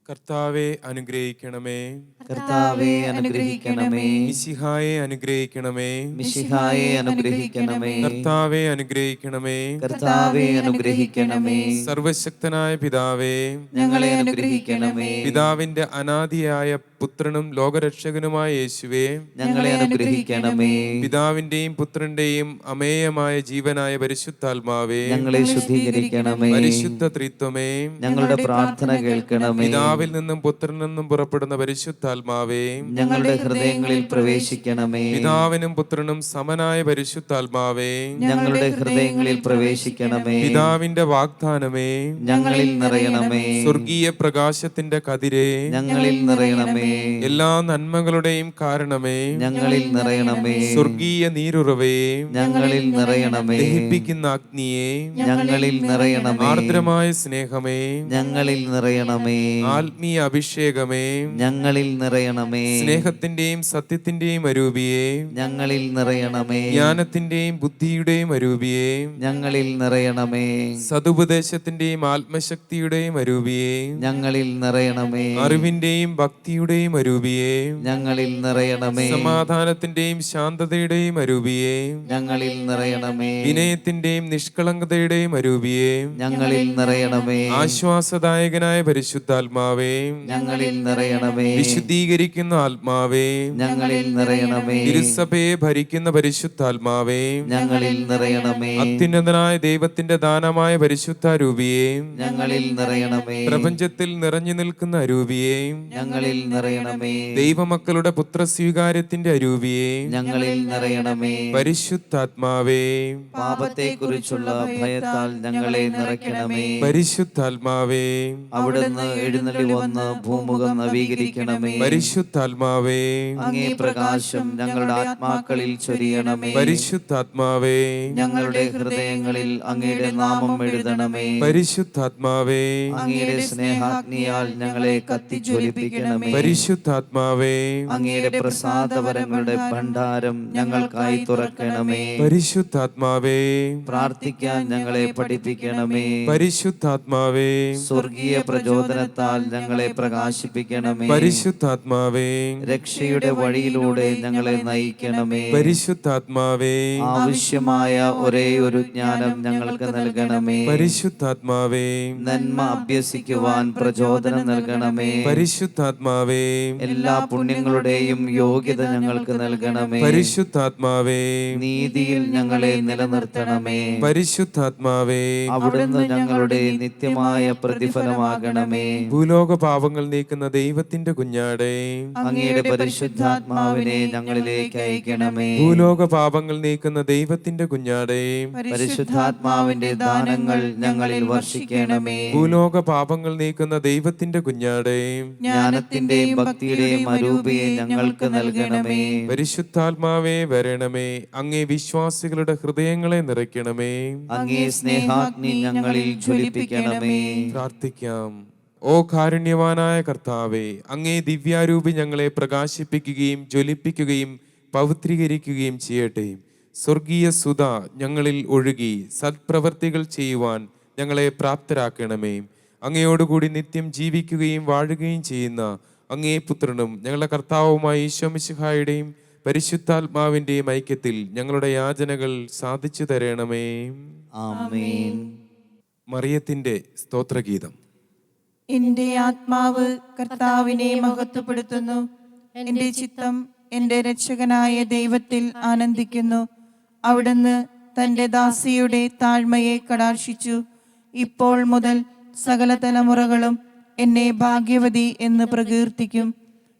കർത്താവെ അനുഗ്രഹിക്കണമേ. കർത്താവെ അനുഗ്രഹിക്കണമേ. മിശിഹായെ അനുഗ്രഹിക്കണമേ. മിശിഹായെ അനുഗ്രഹിക്കണമേ. കർത്താവെ അനുഗ്രഹിക്കണമേ. കർത്താവെ അനുഗ്രഹിക്കണമേ. സർവശക്തനായ പിതാവേ, ഞങ്ങളെ അനുഗ്രഹിക്കണമേ. പിതാവിന്റെ അനാദിയായ പുത്രനും ലോകരക്ഷകനുമായ യേശുവേ, ഞങ്ങളെ അനുഗ്രഹിക്കണമേ. പിതാവിന്റെയും പുത്രന്റെയും അമേയമായ ജീവനായ പരിശുദ്ധാത്മാവേ, ഞങ്ങളെ ശുദ്ധീകരിക്കണമേ. പരിശുദ്ധ ത്രിത്വമേ, ഞങ്ങളുടെ പ്രാർത്ഥന കേൾക്കണമേ. പിതാവിൽ നിന്നും പുത്രനിൽ നിന്നും പുറപ്പെടുന്ന പരിശുദ്ധാത്മാവേ, ഞങ്ങളുടെ ഹൃദയങ്ങളിൽ പ്രവേശിക്കണമേ. പിതാവിനും പുത്രനും സമനായ പരിശുദ്ധാത്മാവേ, ഞങ്ങളുടെ ഹൃദയങ്ങളിൽ പ്രവേശിക്കണമേ. പിതാവിന്റെ വാഗ്ദാനമേ, ഞങ്ങളിൽ നിറയണമേ. സ്വർഗീയ പ്രകാശത്തിന്റെ കതിരേ, ഞങ്ങളിൽ നിറയണമേ. എല്ലാ നന്മകളുടെയും കാരണമേ, ഞങ്ങളിൽ നിറയണമേ. സ്വർഗീയ നീരുറവേ, ഞങ്ങളിൽ നിറയണമേ. ദഹിപ്പിക്കുന്ന അഗ്നിയെ, ഞങ്ങളിൽ നിറയണമേ. ആർദ്രമായ സ്നേഹമേ, ഞങ്ങളിൽ നിറയണമേ. ആത്മീയ അഭിഷേകമേ, ഞങ്ങളിൽ നിറയണമേ. സ്നേഹത്തിന്റെയും സത്യത്തിന്റെയും അരൂപിയെ, ഞങ്ങളിൽ നിറയണമേ. ജ്ഞാനത്തിന്റെയും ബുദ്ധിയുടെയും അരൂപിയെ, ഞങ്ങളിൽ നിറയണമേ. സതുപദേശത്തിന്റെയും ആത്മശക്തിയുടെയും അരൂപിയെ, ഞങ്ങളിൽ നിറയണമേ. അറിവിന്റെയും ഭക്തിയുടെയും കരുണയുടെയും അരൂപിയെ, ഞങ്ങളിൽ നിറയണമേ. സമാധാനത്തിന്റെയും ശാന്തതയുടെയും അരൂപിയെ, ഞങ്ങളിൽ നിറയണമേ. വിനയത്തിന്റെയും നിഷ്കളങ്കതയുടെയും അരൂപിയെ, ഞങ്ങളിൽ നിറയണമേ. ആശ്വാസദായകനായ പരിശുദ്ധാത്മാവേ, ഞങ്ങളിൽ നിറയണമേ. വിശുദ്ധീകരിക്കുന്ന ആത്മാവേ, ഞങ്ങളിൽ നിറയണമേ. തിരുസഭയെ ഭരിക്കുന്ന പരിശുദ്ധാത്മാവേ, ഞങ്ങളിൽ നിറയണമേ. അത്യുന്നതനായ ദൈവത്തിന്റെ ദാനമായ പരിശുദ്ധാരൂപിയെ, ഞങ്ങളിൽ നിറയണമേ. പ്രപഞ്ചത്തിൽ നിറഞ്ഞു നിൽക്കുന്ന അരൂപിയെ, ഞങ്ങളിൽ നിറയണമേ. ദൈവമക്കളുടെ പുത്രസ്വീകാര്യത്തിന്റെ അരൂപിയെ, ഞങ്ങളിൽ നിറയണമേ. പരിശുദ്ധാത്മാവേ, പാപത്തെക്കുറിച്ചുള്ള ഭയത്താൽ ഞങ്ങളെ നിറയ്ക്കണമേ. പരിശുദ്ധാത്മാവേ, അവിടുന്ന് എഴുന്നള്ളി വന്ന് ഭൂമുഖം നവീകരിക്കണമേ. പരിശുദ്ധാത്മാവേ, അങ്ങേ പ്രകാശം ഞങ്ങളുടെ ആത്മാക്കളിൽ ചൊരിയണമേ. പരിശുദ്ധാത്മാവേ, ഞങ്ങളുടെ ഹൃദയങ്ങളിൽ അങ്ങയുടെ നാമം എഴുതണമേ. പരിശുദ്ധാത്മാവേ, അങ്ങയുടെ സ്നേഹാഗ്നിയാൽ ഞങ്ങളെ കത്തിജ്വലിപ്പിക്കണമേ. പരിശുദ്ധാത്മാവേ, അങ്ങയുടെ പ്രസാദവരങ്ങളുടെ ഭണ്ഡാരം ഞങ്ങൾക്കായി തുറക്കണമേ. പരിശുദ്ധാത്മാവേ, പ്രാർത്ഥിക്കാൻ ഞങ്ങളെ പഠിപ്പിക്കണമേ. പരിശുദ്ധാത്മാവേ, സ്വർഗീയ പ്രചോദനത്താൽ ഞങ്ങളെ പ്രകാശിപ്പിക്കണമേ. പരിശുദ്ധാത്മാവേ, രക്ഷയുടെ വഴിയിലൂടെ ഞങ്ങളെ നയിക്കണമേ. പരിശുദ്ധാത്മാവേ, ആവശ്യമായ ഒരേ ഒരു ജ്ഞാനം ഞങ്ങൾക്ക് നൽകണമേ. പരിശുദ്ധാത്മാവേ, നന്മ അഭ്യസിക്കുവാൻ പ്രചോദനം നൽകണമേ. പരിശുദ്ധാത്മാവേ, എല്ലാ പുണ്യങ്ങളുടെയും യോഗ്യത ഞങ്ങൾക്ക് നൽകണമേ. പരിശുദ്ധാത്മാവേ, നീതിയിൽ ഞങ്ങളെ നിലനിർത്തണമേ. പരിശുദ്ധാത്മാവേ, അവിടുന്ന് ഞങ്ങളുടെ നിത്യമായ പ്രതിഫലമാകണമേ. ഭൂലോക പാപങ്ങൾ നീക്കുന്ന ദൈവത്തിന്റെ കുഞ്ഞാടേ, അങ്ങയുടെ പരിശുദ്ധാത്മാവിനെ ഞങ്ങളിലേക്ക് അയക്കണമേ. ഭൂലോക പാപങ്ങൾ നീക്കുന്ന ദൈവത്തിന്റെ കുഞ്ഞാടേ, പരിശുദ്ധാത്മാവിന്റെ ദാനങ്ങൾ ഞങ്ങളിൽ വർഷിക്കണമേ. ഭൂലോക പാപങ്ങൾ നീക്കുന്ന ദൈവത്തിന്റെ കുഞ്ഞാടേ, ജ്ഞാനത്തിന്റെയും ഭക്തിയുടെയും അരൂപിയെ ഞങ്ങൾക്ക് നൽകണമേ. പരിശുദ്ധാത്മാവേ വരണമേ. അങ്ങേ വിശ്വാസികളുടെ ഹൃദയങ്ങളെ നിറയ്ക്കണമേ. അങ്ങേ സ്നേഹാഗ്നി ഞങ്ങളിൽ ജ്വലിപ്പിക്കണമേ. പ്രാർത്ഥിക്കാം. ഓ കാരുണ്യവാനായ കർത്താവേ, അങ്ങേ ദിവ്യാരൂപി ഞങ്ങളെ പ്രകാശിപ്പിക്കുകയും ജ്വലിപ്പിക്കുകയും പവിത്രീകരിക്കുകയും ചെയ്യട്ടെ. സ്വർഗീയ സുധ ഞങ്ങളിൽ ഒഴുകി സത്പ്രവർത്തികൾ ചെയ്യുവാൻ ഞങ്ങളെ പ്രാപ്തരാക്കണമേ. അങ്ങയോടുകൂടി നിത്യം ജീവിക്കുകയും വാഴുകയും ചെയ്യുന്ന അങ്ങേ പുത്രനും ഞങ്ങളുടെ കർത്താവുമായ ഈശോ മിശിഹായുടെയും പരിശുദ്ധാത്മാവിന്റെയും ഐക്യത്തിൽ ഞങ്ങളുടെ യാചനകൾ സാധിച്ചു തരണമേ. ആമേൻ. മറിയത്തിന്റെ സ്തോത്രഗീതം. എന്റെ ആത്മാവ് കർത്താവിനെ മഹത്വപ്പെടുത്തുന്നു. എന്റെ ചിത്തം എന്റെ രക്ഷകനായ ദൈവത്തിൽ ആനന്ദിക്കുന്നു. അവിടുന്ന് തന്റെ ദാസിയുടെ താഴ്മയെ കടാക്ഷിച്ചു. ഇപ്പോൾ മുതൽ സകല തലമുറകളും എന്നെ ഭാഗ്യവതി എന്ന് പ്രകീർത്തിക്കും.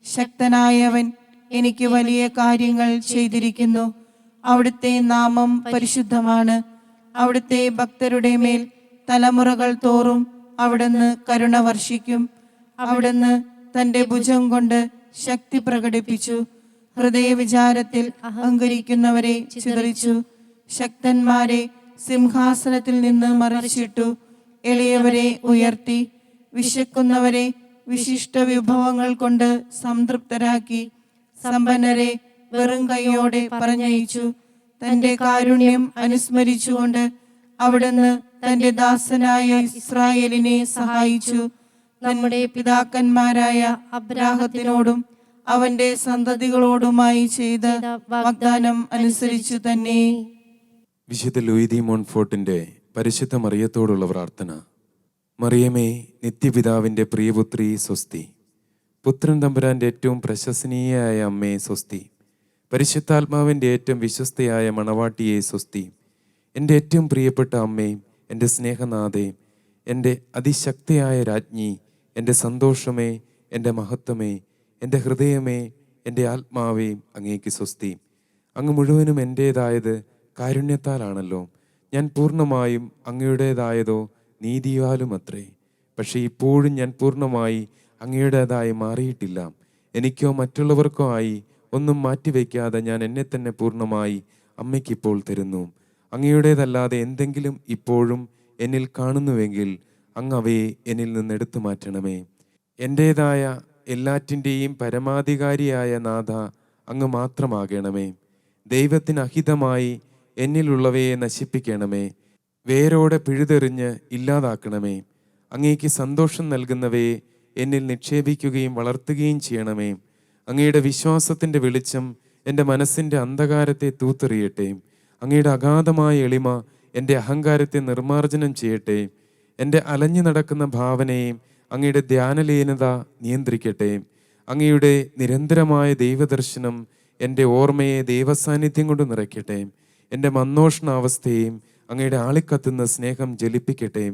ശക്തനായവൻ എനിക്ക് വലിയ കാര്യങ്ങൾ ചെയ്തിരിക്കുന്നു. അവിടുത്തെ നാമം പരിശുദ്ധമാണ്. അവിടുത്തെ ഭക്തരുടെ മേൽ തലമുറകൾ തോറും അവിടുന്ന് കരുണ വർഷിക്കും. അവിടുന്ന് തന്റെ ഭുജം കൊണ്ട് ശക്തി പ്രകടിപ്പിച്ചു. ഹൃദയവിചാരത്തിൽ അഹങ്കരിക്കുന്നവരെ ചിതറിച്ചു. ശക്തന്മാരെ സിംഹാസനത്തിൽ നിന്ന് മറിച്ചിട്ടു. എളിയവരെ ഉയർത്തി. വിശക്കുന്നവരെ വിശിഷ്ട വിഭവങ്ങൾ കൊണ്ട് സംതൃപ്തരാക്കി. സമ്പന്നരെ വെറും കൈയോടെ പറഞ്ഞയച്ചു. തന്റെ കാരുണ്യം അനുസ്മരിച്ചുകൊണ്ട് അവിടുന്ന് തന്റെ ദാസനായ ഇസ്രായേലിനെ സഹായിച്ചു. നമ്മുടെ പിതാക്കന്മാരായ അബ്രാഹത്തിനോടും അവന്റെ സന്തതികളോടുമായി ചെയ്ത വാഗ്ദാനം അനുസരിച്ചു തന്നെ. വിശുദ്ധ ലൂയിദി മോൺഫോർട്ടിന്റെ പരിശുദ്ധ മറിയത്തോടുള്ള പ്രാർത്ഥന. മറിയമേ, നിത്യപിതാവിന്റെ പ്രിയപുത്രി സ്വസ്തി. പുത്രൻ തമ്പുരാന്റെ ഏറ്റവും പ്രശംസനീയയായ അമ്മയെ സ്വസ്തി. പരിശുദ്ധാത്മാവിന്റെ ഏറ്റവും വിശ്വസ്തയായ മണവാട്ടിയെ സ്വസ്തി. എൻ്റെ ഏറ്റവും പ്രിയപ്പെട്ട അമ്മേ, എൻ്റെ സ്നേഹനാഥേ, എൻ്റെ അതിശക്തിയായ രാജ്ഞി, എൻ്റെ സന്തോഷമേ, എൻ്റെ മഹത്വമേ, എൻ്റെ ഹൃദയമേ, എൻ്റെ ആത്മാവേ, അങ്ങേക്ക് സ്വസ്തി. അങ്ങ് മുഴുവനും എൻ്റേതായത് കാരുണ്യത്താലാണല്ലോ. ഞാൻ പൂർണ്ണമായും അങ്ങയുടേതായതോ നീതിയാലും അത്രേ. പക്ഷെ ഇപ്പോഴും ഞാൻ പൂർണ്ണമായി അങ്ങയുടേതായി മാറിയിട്ടില്ല. എനിക്കോ മറ്റുള്ളവർക്കോ ആയി ഒന്നും മാറ്റിവെക്കാതെ ഞാൻ എന്നെ തന്നെ പൂർണ്ണമായി അമ്മയ്ക്കിപ്പോൾ തരുന്നു. അങ്ങയുടേതല്ലാതെ എന്തെങ്കിലും ഇപ്പോഴും എന്നിൽ കാണുന്നുവെങ്കിൽ അങ്ങ് അവയെ എന്നിൽ നിന്ന് എടുത്തു മാറ്റണമേ. എൻ്റേതായ എല്ലാറ്റിൻ്റെയും പരമാധികാരിയായ നാഥ, അങ്ങ് മാത്രമാകണമേ. ദൈവത്തിന് അഹിതമായി എന്നിലുള്ളവയെ നശിപ്പിക്കണമേ. വേരോടെ പിഴുതെറിഞ്ഞ് ഇല്ലാതാക്കണമേ. അങ്ങേക്ക് സന്തോഷം നൽകുന്നവയെ എന്നിൽ നിക്ഷേപിക്കുകയും വളർത്തുകയും ചെയ്യണമേ. അങ്ങയുടെ വിശ്വാസത്തിൻ്റെ വെളിച്ചം എൻ്റെ മനസ്സിൻ്റെ അന്ധകാരത്തെ തൂത്തെറിയട്ടെ. അങ്ങയുടെ അഗാധമായ എളിമ എൻ്റെ അഹങ്കാരത്തെ നിർമ്മാർജ്ജനം ചെയ്യട്ടെ. എൻ്റെ അലഞ്ഞു നടക്കുന്ന ഭാവനയെയും അങ്ങയുടെ ധ്യാനലീനത നിയന്ത്രിക്കട്ടെ. അങ്ങയുടെ നിരന്തരമായ ദൈവദർശനം എൻ്റെ ഓർമ്മയെ ദൈവസാന്നിധ്യം കൊണ്ട് നിറയ്ക്കട്ടെ. എൻ്റെ മന്ദോഷ്ണാവസ്ഥയെയും അങ്ങയുടെ ആളിക്കത്തുന്ന സ്നേഹം ജ്വലിപ്പിക്കട്ടെ.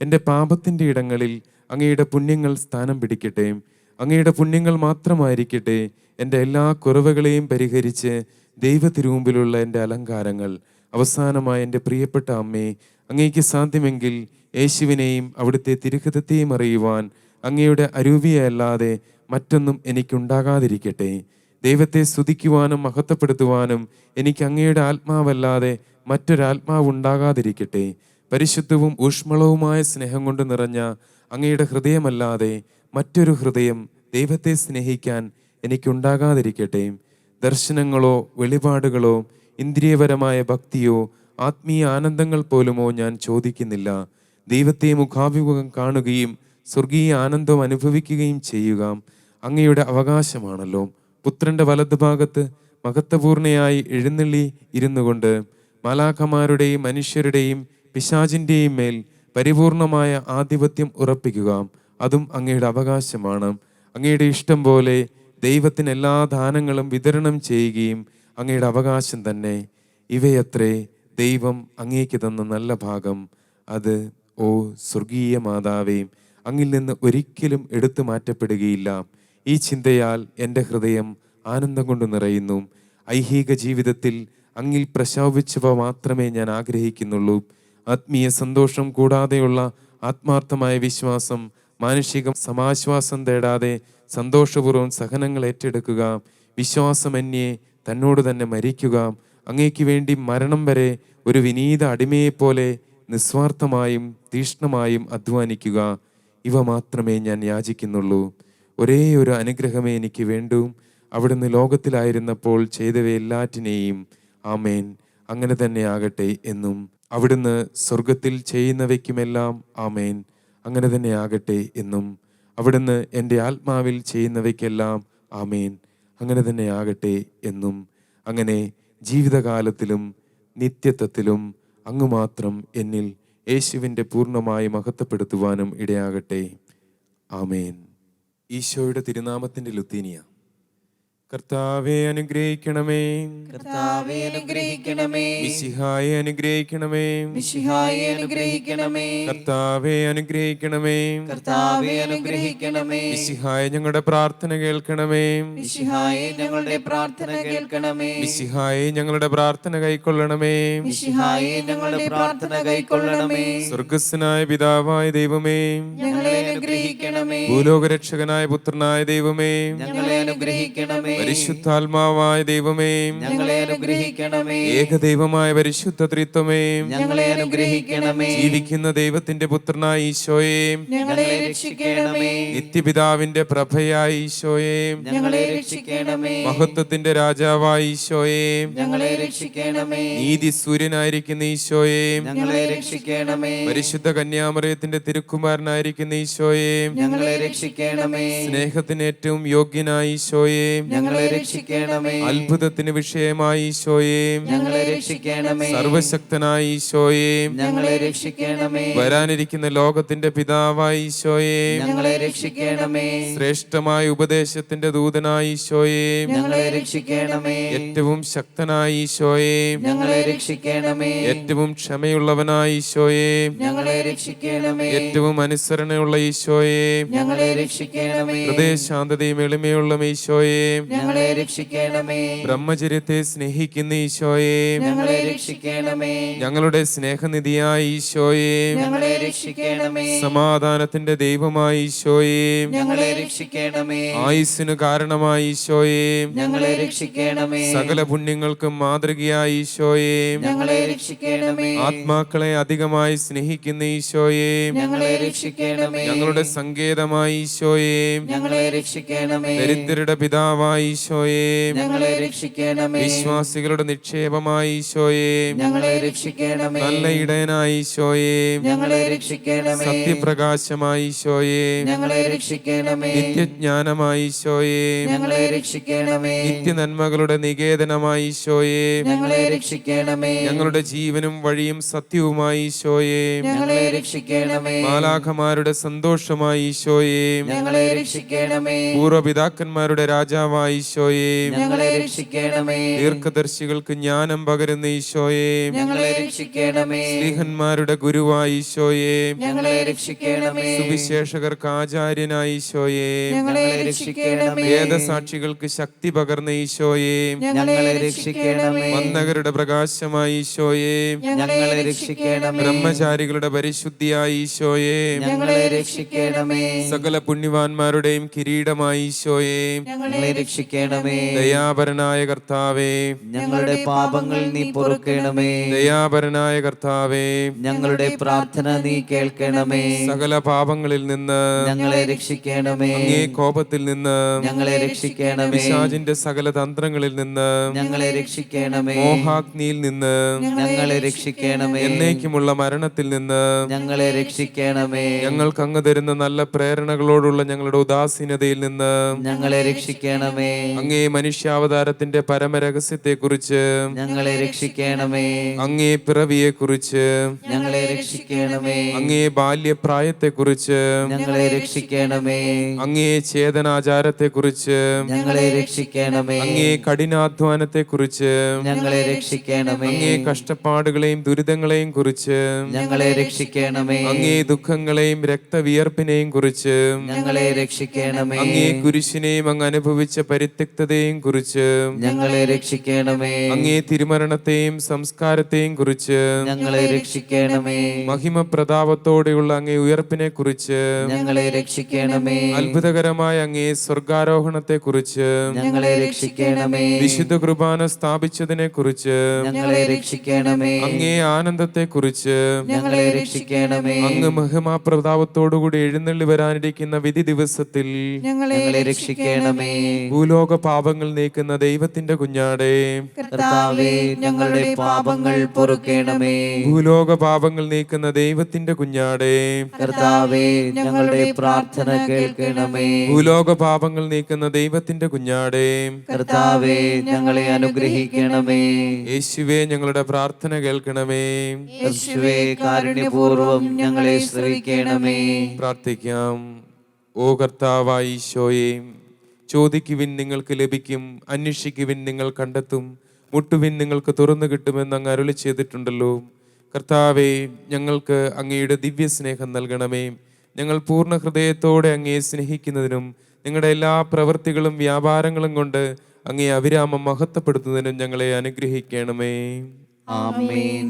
എൻ്റെ പാപത്തിൻ്റെ ഇടങ്ങളിൽ അങ്ങയുടെ പുണ്യങ്ങൾ സ്ഥാനം പിടിക്കട്ടെ. അങ്ങയുടെ പുണ്യങ്ങൾ മാത്രമായിരിക്കട്ടെ എൻ്റെ എല്ലാ കുറവുകളെയും പരിഹരിച്ച് ദൈവത്തിരുമുമ്പിലുള്ള എൻ്റെ അലങ്കാരങ്ങൾ. അവസാനമായി എൻ്റെ പ്രിയപ്പെട്ട അമ്മേ, അങ്ങേക്ക് സാധ്യമെങ്കിൽ യേശുവിനെയും അവിടുത്തെ തിരുഹിതത്തെയും അറിയുവാൻ അങ്ങയുടെ അരൂപിയല്ലാതെ മറ്റൊന്നും എനിക്കുണ്ടാകാതിരിക്കട്ടെ. ദൈവത്തെ സ്തുതിക്കുവാനും മഹത്വപ്പെടുത്തുവാനും എനിക്ക് അങ്ങയുടെ ആത്മാവല്ലാതെ മറ്റൊരാത്മാവ് ഉണ്ടാകാതിരിക്കട്ടെ. പരിശുദ്ധവും ഊഷ്മളവുമായ സ്നേഹം കൊണ്ട് നിറഞ്ഞ അങ്ങയുടെ ഹൃദയമല്ലാതെ മറ്റൊരു ഹൃദയം ദൈവത്തെ സ്നേഹിക്കാൻ എനിക്കുണ്ടാകാതിരിക്കട്ടെ. ദർശനങ്ങളോ വെളിപാടുകളോ ഇന്ദ്രിയപരമായ ഭക്തിയോ ആത്മീയ ആനന്ദങ്ങൾ പോലുമോ ഞാൻ ചോദിക്കുന്നില്ല. ദൈവത്തെ മുഖാഭിമുഖം കാണുകയും സ്വർഗീയ ആനന്ദം അനുഭവിക്കുകയും ചെയ്യുക അങ്ങയുടെ അവകാശമാണല്ലോ. പുത്രന്റെ വലതുഭാഗത്ത് മഹത്വപൂർണയായി എഴുന്നള്ളി ഇരുന്നു കൊണ്ട് മാലാഖമാരുടെയും മനുഷ്യരുടെയും പിശാചിൻ്റെയും മേൽ പരിപൂർണമായ ആധിപത്യം ഉറപ്പിക്കുക. അതും അങ്ങയുടെ അവകാശമാണ്. അങ്ങയുടെ ഇഷ്ടം പോലെ ദൈവത്തിന് എല്ലാ ദാനങ്ങളും വിതരണം ചെയ്യുകയും അങ്ങയുടെ അവകാശം തന്നെ. ഇവയത്രേ ദൈവം അങ്ങേക്ക് തന്ന നല്ല ഭാഗം. അത് ഓ സ്വർഗീയ മാതാവേ, അങ്ങിൽ നിന്ന് ഒരിക്കലും എടുത്തു മാറ്റപ്പെടുകയില്ല. ഈ ചിന്തയാൽ എൻ്റെ ഹൃദയം ആനന്ദം കൊണ്ട് നിറയുന്നു. ഐഹിക ജീവിതത്തിൽ അങ്ങിൽ പ്രശോഭിച്ചവ മാത്രമേ ഞാൻ ആഗ്രഹിക്കുന്നുള്ളൂ. ആത്മീയ സന്തോഷം കൂടാതെയുള്ള ആത്മാർത്ഥമായ വിശ്വാസം, മാനുഷിക സമാശ്വാസം തേടാതെ സന്തോഷപൂർവ്വം സഹനങ്ങൾ ഏറ്റെടുക്കുക, വിശ്വാസമന്യേ തന്നോട് തന്നെ മരിക്കുക, അങ്ങേക്ക് വേണ്ടി മരണം വരെ ഒരു വിനീത അടിമയെപ്പോലെ നിസ്വാർത്ഥമായും തീഷ്ണമായും അധ്വാനിക്കുക. ഇവ മാത്രമേ ഞാൻ യാചിക്കുന്നുള്ളൂ. ഒരേ ഒരു അനുഗ്രഹമേ എനിക്ക് വേണ്ടൂ. അവിടുന്ന് ലോകത്തിലായിരുന്നപ്പോൾ ചെയ്തവയെല്ലാറ്റിനെയും ആമേൻ അങ്ങനെ തന്നെ ആകട്ടെ എന്നും, അവിടുന്ന് സ്വർഗത്തിൽ ചെയ്യുന്നവയ്ക്കുമെല്ലാം ആമേൻ അങ്ങനെ തന്നെ ആകട്ടെ എന്നും, അവിടുന്ന് എൻ്റെ ആത്മാവിൽ ചെയ്യുന്നവയ്ക്കെല്ലാം ആമേൻ അങ്ങനെ തന്നെ ആകട്ടെ എന്നും, അങ്ങനെ ജീവിതകാലത്തിലും നിത്യത്വത്തിലും അങ്ങ് മാത്രം എന്നിൽ യേശുവിൻ്റെ പൂർണ്ണമായി മഹത്വപ്പെടുത്തുവാനും ഇടയാകട്ടെ. ആമേൻ. ഈശോയുടെ തിരുനാമത്തിൻ്റെ ലുത്തീനിയ. കർത്താവെ അനുഗ്രഹിക്കണമേ, കർത്താവേ അനുഗ്രഹിക്കണമേ, മിശിഹായെ അനുഗ്രഹിക്കണമേ, മിശിഹായെ അനുഗ്രഹിക്കണമേ, കർത്താവെ അനുഗ്രഹിക്കണമേ, കർത്താവേ അനുഗ്രഹിക്കണമേ, മിശിഹായെ ഞങ്ങളുടെ പ്രാർത്ഥന കേൾക്കണമേ, മിശിഹായെ ഞങ്ങളുടെ പ്രാർത്ഥന കേൾക്കണമേ, മിശിഹായെ ഞങ്ങളുടെ പ്രാർത്ഥന കൈക്കൊള്ളണമേ, മിശിഹായെ ഞങ്ങളുടെ പ്രാർത്ഥന കൈക്കൊള്ളണമേ, സ്വർഗസ്വനായ പിതാവായ ദൈവമേ, ഞങ്ങളെ അനുഗ്രഹിക്കണമേ, ഭൂലോകരക്ഷകനായ പുത്രനായ ദൈവമേ, ഞങ്ങളെ അനുഗ്രഹിക്കണമേ, പരിശുദ്ധാത്മാവായ ദൈവമേ, ഞങ്ങളെ അനുഗ്രഹിക്കണമേ, ഏകദൈവമായ പരിശുദ്ധ ത്രിത്വമേ, ഞങ്ങളെ അനുഗ്രഹിക്കണമേ, ജീവിക്കുന്ന ദൈവത്തിന്റെ പുത്രനായ ഈശോയെ, ഞങ്ങളെ രക്ഷിക്കണമേ, നിത്യപിതാവിന്റെ പ്രഭയായ ഈശോയെ, ഞങ്ങളെ രക്ഷിക്കണമേ, മഹത്വത്തിന്റെ രാജാവായ ഈശോയെ, ഞങ്ങളെ രക്ഷിക്കണമേ, നീതി സൂര്യനായിരിക്കുന്ന ഈശോയെ, ഞങ്ങളെ രക്ഷിക്കണമേ, പരിശുദ്ധ കന്യാമറിയത്തിന്റെ തിരുക്കുമാരനായിരിക്കുന്ന ഈശോയെ, ഞങ്ങളെ രക്ഷിക്കണമേ, സ്നേഹത്തിന് ഏറ്റവും യോഗ്യനായ ഈശോയെ, ഞങ്ങളെ രക്ഷിക്കണമേ, അത്ഭുതത്തിന് വിഷയമായ ഈശോയെ, ഞങ്ങളെ രക്ഷിക്കണമേ, സർവശക്തനായ ഈശോയെ, ഞങ്ങളെ രക്ഷിക്കണമേ, വരാനിരിക്കുന്ന ലോകത്തിന്റെ പിതാവായ ഈശോയെ, ഞങ്ങളെ രക്ഷിക്കണമേ, ശ്രേഷ്ഠമായ ഉപദേശത്തിന്റെ ദൂതനായ ഈശോയെ, ഞങ്ങളെ രക്ഷിക്കണമേ, ഏറ്റവും ശക്തനായ ഈശോയെ, ഞങ്ങളെ രക്ഷിക്കണമേ, ഏറ്റവും ക്ഷമയുള്ളവനായ ഈശോയെ, ഞങ്ങളെ രക്ഷിക്കണമേ, ഏറ്റവും അനുസരണയുള്ള ഈശോയെ, ഞങ്ങളെ രക്ഷിക്കണമേ, ഹൃദയശാന്തതയും എളിമയുള്ള ഈശോയെ, ഞങ്ങളെ രക്ഷിക്കണമേ, ബ്രഹ്മചര്യത്തെ സ്നേഹിക്കുന്ന ഈശോയെ, ഞങ്ങളെ രക്ഷിക്കണമേ, ഞങ്ങളുടെ സ്നേഹനിധിയായ ഈശോയെ, ഞങ്ങളെ രക്ഷിക്കണമേ, സമാധാനത്തിന്റെ ദൈവമായ ഈശോയെ, ഞങ്ങളെ രക്ഷിക്കണമേ, ആയുസ്സിന് കാരണമായ ഈശോയെ, ഞങ്ങളെ രക്ഷിക്കണമേ, സകല പുണ്യങ്ങൾക്കും മാതൃകയായ ഈശോയെ, ഞങ്ങളെ രക്ഷിക്കണമേ, ആത്മാക്കളെ അധികമായി സ്നേഹിക്കുന്ന ഈശോയെ, ഞങ്ങളെ രക്ഷിക്കണമേ, ഞങ്ങളുടെ സങ്കേതമായ ഈശോയെ, ഞങ്ങളെ രക്ഷിക്കണമേ, ദരിദ്രരുടെ പിതാവായ ഈശോയെ, ഞങ്ങളെ രക്ഷിക്കണമേ. വിശ്വാസികളുടെ നിക്ഷേപമായ ഈശോയെ, ഞങ്ങളെ രക്ഷിക്കണമേ. നല്ല ഇടയനായ ഈശോയെ, ഞങ്ങളെ രക്ഷിക്കണമേ. സത്യപ്രകാശമായ ഈശോയെ, ഞങ്ങളെ രക്ഷിക്കണമേ. നിത്യജ്ഞാനമായ ഈശോയെ, ഞങ്ങളെ രക്ഷിക്കണമേ. നിത്യനന്മകളുടെ നികേതനമായ ഈശോയെ, ഞങ്ങളെ രക്ഷിക്കണമേ. ഞങ്ങളുടെ ജീവനും വഴിയും സത്യവുമായ ഈശോയെ, ഞങ്ങളെ രക്ഷിക്കണമേ. മാലാഖമാരുടെ സന്തോഷമായ ഈശോയെ, ഞങ്ങളെ രക്ഷിക്കണമേ. പൂർവ്വപിതാക്കന്മാരുടെ രാജാവായ ഈശോയെ, ഞങ്ങളെ രക്ഷിക്കണമേ. ദീർഘദർശികൾക്ക് ജ്ഞാനം പകരുന്ന ഈശോയെ, ഞങ്ങളെ രക്ഷിക്കണമേ. സ്ലീഹന്മാരുടെ ഗുരുവായ ഈശോയെ, ഞങ്ങളെ രക്ഷിക്കണമേ. സുവിശേഷകർക്ക് ആചാര്യനായ ഈശോയെ, ഞങ്ങളെ രക്ഷിക്കണമേ. വേദസാക്ഷികൾക്ക് ശക്തി പകർന്ന ഈശോയെ, ഞങ്ങളെ രക്ഷിക്കണമേ. വന്ദകരുടെ പ്രകാശമായ ഈശോയെ, ഞങ്ങളെ രക്ഷിക്കണമേ. ബ്രഹ്മചാരികളുടെ പരിശുദ്ധിയായ ഈശോയെ, ഞങ്ങളെ രക്ഷിക്കണമേ. സകല പുണ്യവാന്മാരുടെയും കിരീടമായ ഈശോയെ, ഞങ്ങളെ രക്ഷിക്കണമേ. ദയാപരനായ കർത്താവേ, ഞങ്ങളുടെ പാപങ്ങൾ നീ പൊറുക്കണമേ. ദയാപരനായ കർത്താവേ, ഞങ്ങളുടെ പ്രാർത്ഥന നീ കേൾക്കണമേ. സകല പാപങ്ങളിൽ നിന്ന് ഞങ്ങളെ രക്ഷിക്കണമേ. അങ്ങേ കോപത്തിൽ നിന്ന് ഞങ്ങളെ രക്ഷിക്കണമേ. പിശാചിന്റെ സകല തന്ത്രങ്ങളിൽ നിന്ന് ഞങ്ങളെ രക്ഷിക്കണമേ. മോഹാഗ്നിയിൽ നിന്ന് ഞങ്ങളെ രക്ഷിക്കണമേ. എന്നേക്കുമുള്ള മരണത്തിൽ നിന്ന് ഞങ്ങളെ രക്ഷിക്കണമേ. ഞങ്ങൾക്ക് അങ്ങ് തരുന്ന നല്ല പ്രേരണകളോടുള്ള ഞങ്ങളുടെ ഉദാസീനതയിൽ നിന്ന് ഞങ്ങളെ രക്ഷിക്കണമേ. അങ്ങേ മനുഷ്യാവതാരത്തിന്റെ പരമരഹസ്യത്തെക്കുറിച്ച്, ഞങ്ങളെ രക്ഷിക്കണമേ. അങ്ങേ പിറവിയെക്കുറിച്ച്, ഞങ്ങളെ രക്ഷിക്കണമേ. അങ്ങേ ബാല്യപ്രായത്തെക്കുറിച്ച്, ഞങ്ങളെ രക്ഷിക്കണമേ. അങ്ങേ ചേതനാചാരത്തെക്കുറിച്ച്, ഞങ്ങളെ രക്ഷിക്കണമേ. അങ്ങേ കഠിനാധ്വാനത്തെക്കുറിച്ച്, ഞങ്ങളെ രക്ഷിക്കണമേ. അങ്ങേ കഷ്ടപ്പാടുകളെയും ദുരിതങ്ങളെയും കുറിച്ച്, ഞങ്ങളെ രക്ഷിക്കണമേ. അങ്ങേ ദുഃഖങ്ങളെയും രക്തവിയർപ്പിനെയും കുറിച്ച്, ഞങ്ങളെ രക്ഷിക്കണമേ. അങ്ങേ കുരിശിനെയും അങ്ങ് അനുഭവിച്ച പരിത്യക്തതയെയും കുറിച്ച്, ഞങ്ങളെ രക്ഷിക്കണമേ. അങ്ങേ തിരുമരണത്തെയും സംസ്കാരത്തെയും കുറിച്ച്, ഞങ്ങളെ രക്ഷിക്കണമേ. മഹിമ പ്രതാപത്തോടെയുള്ള അങ്ങേ ഉയർപ്പിനെ കുറിച്ച്, ഞങ്ങളെ രക്ഷിക്കണമേ. അത്ഭുതകരമായ അങ്ങേ സ്വർഗാരോഹണത്തെ കുറിച്ച്, ഞങ്ങളെ രക്ഷിക്കണമേ. വിശുദ്ധ കുർബാന സ്ഥാപിച്ചതിനെ കുറിച്ച്, ഞങ്ങളെ രക്ഷിക്കണമേ. അങ്ങേ ആനന്ദത്തെ കുറിച്ച്, ഞങ്ങളെ രക്ഷിക്കണമേ. അങ്ങ് മഹിമാ പ്രതാപത്തോടുകൂടി എഴുന്നള്ളി വരാനിരിക്കുന്ന വിധി ദിവസത്തിൽ ഞങ്ങളെ രക്ഷിക്കണമേ. ഭൂലോക പാപങ്ങൾ നീക്കുന്ന ദൈവത്തിന്റെ കുഞ്ഞാടേ, കർത്താവേ, ഞങ്ങളുടെ പാപങ്ങൾ പൊറുക്കണമേ. ഭൂലോക പാപങ്ങൾ നീക്കുന്ന ദൈവത്തിന്റെ കുഞ്ഞാടേ, കർത്താവേ, ഞങ്ങളുടെ പ്രാർത്ഥന കേൾക്കണമേ. ഭൂലോക പാപങ്ങൾ നീക്കുന്ന ദൈവത്തിന്റെ കുഞ്ഞാടേ, കർത്താവേ, ഞങ്ങളെ അനുഗ്രഹിക്കണമേ. യേശുവേ ഞങ്ങളുടെ പ്രാർത്ഥന കേൾക്കണമേ. യേശുവേ, കാരുണ്യപൂർവ്വം ഞങ്ങളെ ശ്രവിക്കണമേ. പ്രാർത്ഥിക്കാം. ഓ കർത്താവായ ഈശോയെ, ചോദിക്കുവിൻ നിങ്ങൾക്ക് ലഭിക്കും, അന്വേഷിക്കുവിൻ നിങ്ങൾ കണ്ടെത്തും, മുട്ടുവിൻ നിങ്ങൾക്ക് തുറന്നു കിട്ടുമെന്ന് അങ്ങ് അരുളി ചെയ്തിട്ടുണ്ടല്ലോ. കർത്താവേ, ഞങ്ങൾക്ക് അങ്ങയുടെ ദിവ്യ സ്നേഹം നൽകണമേ. ഞങ്ങൾ പൂർണ്ണ ഹൃദയത്തോടെ അങ്ങയെ സ്നേഹിക്കുന്നതിനും ഞങ്ങളുടെ എല്ലാ പ്രവൃത്തികളും വ്യാപാരങ്ങളും കൊണ്ട് അങ്ങയെ അവിരാമം മഹത്വപ്പെടുത്തുന്നതിനും ഞങ്ങളെ അനുഗ്രഹിക്കണമേ. ആമേൻ.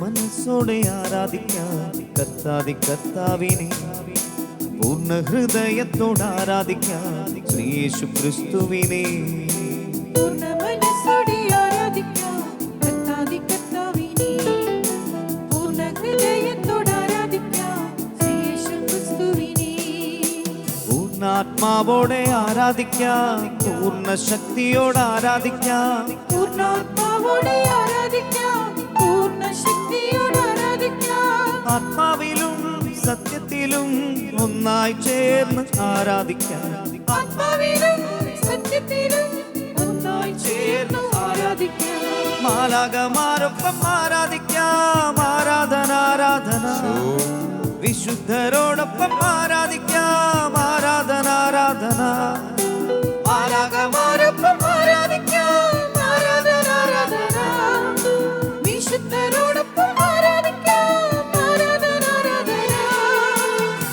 മനസ്സോടെ ആരാധിക്കാം കർത്താവിനെ, പൂർണ്ണ ഹൃദയത്തോടെ ആരാധിക്കാം യേശു ക്രിസ്തുവിനെ. പൂർണ്ണ മനസ്സോടെ ആരാധിക്കാം കർത്താവിനെ, പൂർണ്ണ ഹൃദയത്തോടെ ആരാധിക്കാം യേശു ക്രിസ്തുവിനെ. പൂർണ്ണാത്മാവോടെ ആരാധിക്കാം, പൂർണ്ണ ശക്തിയോടെ ആരാധിക്കാം, പൂർണ്ണാത്മാവോടെ ആരാധിക്കാം, പൂർണ്ണ ശക്തിയോടെ ആരാധിക്കാം. ആത്മാവിലും സത്യത്തിലും ഒന്നായി ചേർന്ന് ആരാധിക്കാം. ആത്മാവിലും സത്യത്തിലും ഒന്നായി ചേർന്ന് ആരാധിക്കാം. മാലാഖമാരൊപ്പം ആരാധിക്കാം. ആരാധന ആരാധന. വിശുദ്ധരോടൊപ്പം ആരാധിക്കാം. ആരാധന ആരാധന. മാലാഖമാരൊപ്പം ആരാധിക്കാം. ആരാധന ആരാധന. വിശുദ്ധരോടൊപ്പം ആരാധിക്കാം. ആരാധന ആരാധന.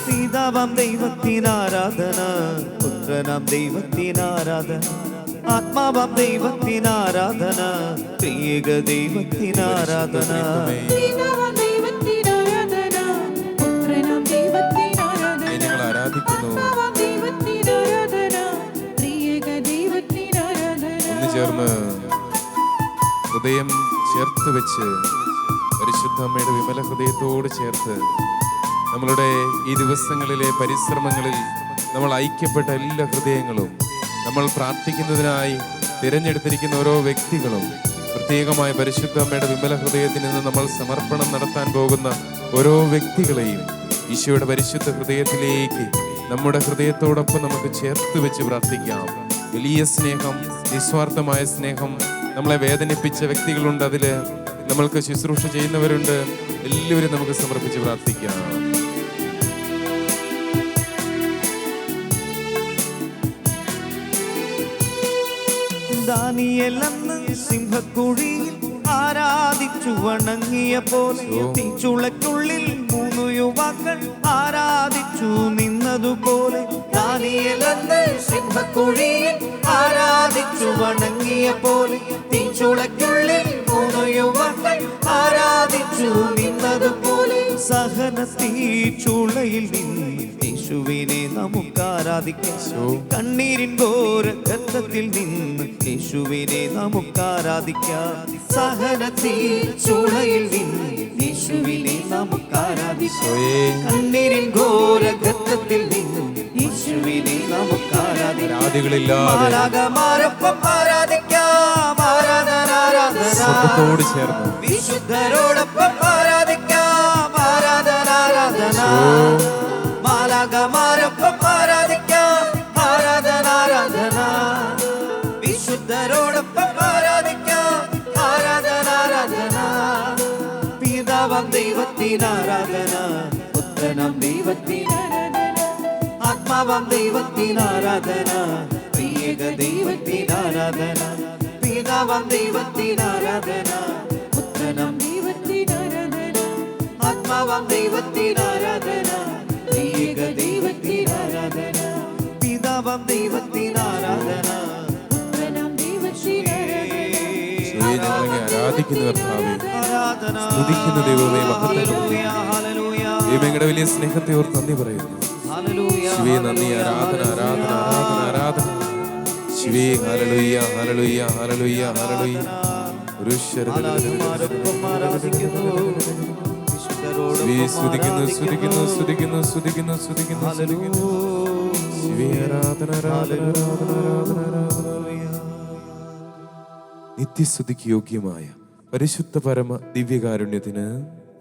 പിതാവാം ദൈവത്തിന് ആരാധന. പുത്രനാം ദൈവത്തിന് ആരാധന. ആത്മാവാം ദൈവത്തിന് ആരാധന. ത്രിയേക ദൈവത്തിന് ആരാധന. പിതാവാം ദൈവത്തിന് ആരാധന. പുത്രനാം ദൈവത്തിന് ആരാധന. ഞങ്ങൾ ആരാധിക്കുന്നു. ആത്മാവാം ദൈവത്തിന് ആരാധന. ത്രിയേക ദൈവത്തിന് ആരാധന. ഒന്ന് ചേർന്ന് ഹൃദയം ചേർത്ത് വെച്ച് പരിശുദ്ധ അമ്മയുടെ വിമല ഹൃദയത്തോട് ചേർത്ത് നമ്മളുടെ ഈ ദിവസങ്ങളിലെ പരിശ്രമങ്ങളിൽ നമ്മൾ ഐക്യപ്പെട്ട എല്ലാ ഹൃദയങ്ങളും, നമ്മൾ പ്രാർത്ഥിക്കുന്നതിനായി തിരഞ്ഞെടുത്തിരിക്കുന്ന ഓരോ വ്യക്തികളും, പ്രത്യേകമായ പരിശുദ്ധ അമ്മയുടെ വിമല ഹൃദയത്തിൽ നിന്ന് നമ്മൾ സമർപ്പണം നടത്താൻ പോകുന്ന ഓരോ വ്യക്തികളെയും ഈശോയുടെ പരിശുദ്ധ ഹൃദയത്തിലേക്ക് നമ്മുടെ ഹൃദയത്തോടൊപ്പം നമുക്ക് ചേർത്ത് വെച്ച് പ്രാർത്ഥിക്കാം. വലിയ സ്നേഹം, നിസ്വാർത്ഥമായ സ്നേഹം, നമ്മളെ വേദനിപ്പിച്ച വ്യക്തികളുണ്ട്, അതില് നമ്മൾക്ക് ശുശ്രൂഷ ചെയ്യുന്നവരുണ്ട്. എല്ലാവരും നമുക്ക് സമർപ്പിച്ച് പ്രാർത്ഥിക്കാം. ദാനിയേലന്ന് സിംഹക്കുഴിയിൽ ആരാധിച്ചു വണങ്ങിയ പോലെ തീച്ചുളയ്ക്കുള്ളിൽ 3 യുവാക്കൾ ആരാധിച്ചു നിന്നതുപോലെ. ദാനിയേലന്ന് സിംഹക്കുഴിയിൽ ആരാധിച്ചു വണങ്ങിയ പോലെ തീച്ചുളയ്ക്കുള്ളിൽ 3 യുവാക്കൾ ആരാധിച്ചു നിന്നതുപോലെ. സഹനത്തീ ചൂളയിൽ നിന്ന് യേശുവിനെ നമുക്ക് ആരാധിക്കാം. കണ്ണീരിൻ ഘോര ഗർത്തത്തിൽ നിന്ന് യേശുവിനെ നമുക്ക് ആരാധിക്കാം. സഹനത്തീ ചൂളയിൽ നിന്ന് യേശുവിനെ നമുക്ക് ആരാധിക്കാം. കണ്ണീരിൻ ഘോര ഗർത്തത്തിൽ നിന്ന് യേശുവിനെ നമുക്ക് ആരാധിക്കാം. മാലാഖമാരൊപ്പം ആരാധിക്കാം. ആരാധന ആരാധന. ചേർന്ന് വിശുദ്ധരോടൊപ്പം ആരാധിക്കാം. ആരാധന ആരാധന. മാലാഖമാരൊപ്പം ആരാധിക്കാം. ആരാധന ആരാധന. വിശുദ്ധരോടൊപ്പം ആരാധിക്കാം. ആരാധന ആരാധന. പിതാവാം ദൈവത്തിന് ആരാധന. പുത്രനാം ദൈവത്തിന് ആരാധന. ആത്മാവാം ദൈവത്തിന് ആരാധന. ത്രിയേക ദൈവത്തിന് ആരാധന. പിതാവാം ദൈവത്തിന് ആരാധന. പുത്രനാം ദൈവത്തിന് ആരാധന. ആത്മാവാം ദൈവത്തിന് ആരാധന. ത്രിയേക ദൈവത്തിന് ആരാധന. പിതാവാം ദൈവത്തിന് ആരാധന. പുത്രനാം ദൈവത്തിന് ഞങ്ങളെ ആരാധിക്കുന്ന കർത്താവേ, സ്തുതിക്കുന്ന ദൈവമേ, മഹത്വപ്പെടുത്തുന്നു. ദൈവങ്ങളുടെ വലിയ സ്നേഹത്തെ ഓർത്ത് നന്ദി പറയുന്നു. ശിവേ നന്ദി, ആരാധന ആരാധന ആരാധന ആരാധന. ശിവേ ഹല്ലേലൂയ ഹല്ലേലൂയ ഹല്ലേലൂയ ഹല്ലേലൂയ. സ്തുതിക്കുന്നു സ്തുതിക്കുന്നു സ്തുതിക്കുന്നു സ്തുതിക്കുന്നു സ്തുതിക്കുന്നു സ്തുതിക്കുന്നു. ശിവേ ആരാധന ആരാധന ആരാധന ആരാധന ആരാധന. നിത്യസ്തുതിക്ക് യോഗ്യമായ പരിശുദ്ധ പരമ ദിവ്യകാരുണ്യത്തിന്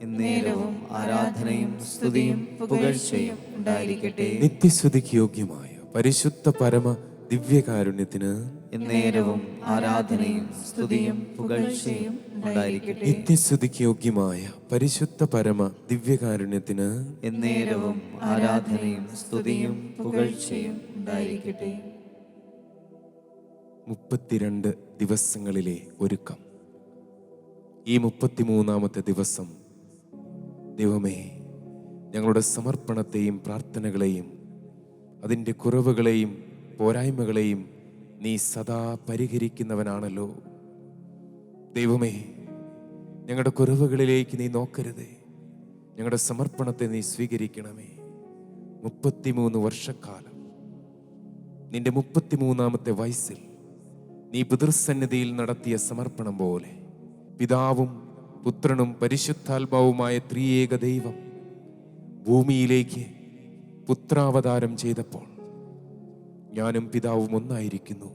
എന്നേരവും ആരാധനയും സ്തുതിയും പുകഴ്ചയും ഉണ്ടായിരിക്കട്ടെ. നിത്യസ്തുതിക്ക് യോഗ്യമായ പരിശുദ്ധ പരമ ദിവ്യകാരുണ്യത്തിന് എന്നേരവും ആരാധനയും സ്തുതിയും പുകഴ്ചയും ഉണ്ടായിരിക്കട്ടെ. നിത്യസ്തുതിക്ക് യോഗ്യമായ പരിശുദ്ധ പരമ ദിവ്യകാരുണ്യത്തിന് എന്നേരവും ആരാധനയും സ്തുതിയും പുകഴ്ചയും ഉണ്ടായിരിക്കട്ടെ. 32 ദിവസങ്ങളിലെ ഒരുക്കം. ഈ 33-ാമത്തെ ദിവസം ദൈവമേ, ഞങ്ങളുടെ സമർപ്പണത്തെയും പ്രാർത്ഥനകളെയും അതിൻ്റെ കുറവുകളെയും പോരായ്മകളെയും നീ സദാ പരിഹരിക്കുന്നവനാണല്ലോ. ദൈവമേ, ഞങ്ങളുടെ കുറവുകളിലേക്ക് നീ നോക്കരുതേ. ഞങ്ങളുടെ സമർപ്പണത്തെ നീ സ്വീകരിക്കണമേ. 33 വർഷക്കാലം നിന്റെ 33-ാമത്തെ വയസ്സിൽ നീ പിതൃസന്നിധിയിൽ നടത്തിയ സമർപ്പണം പോലെ പിതാവും പുത്രനും പരിശുദ്ധാത്മാവുമായ ത്രിയേക ദൈവം ഭൂമിയിലേക്ക് പുത്രാവതാരം ചെയ്തപ്പോൾ ഞാനും പിതാവും ഒന്നായിരിക്കുന്നു.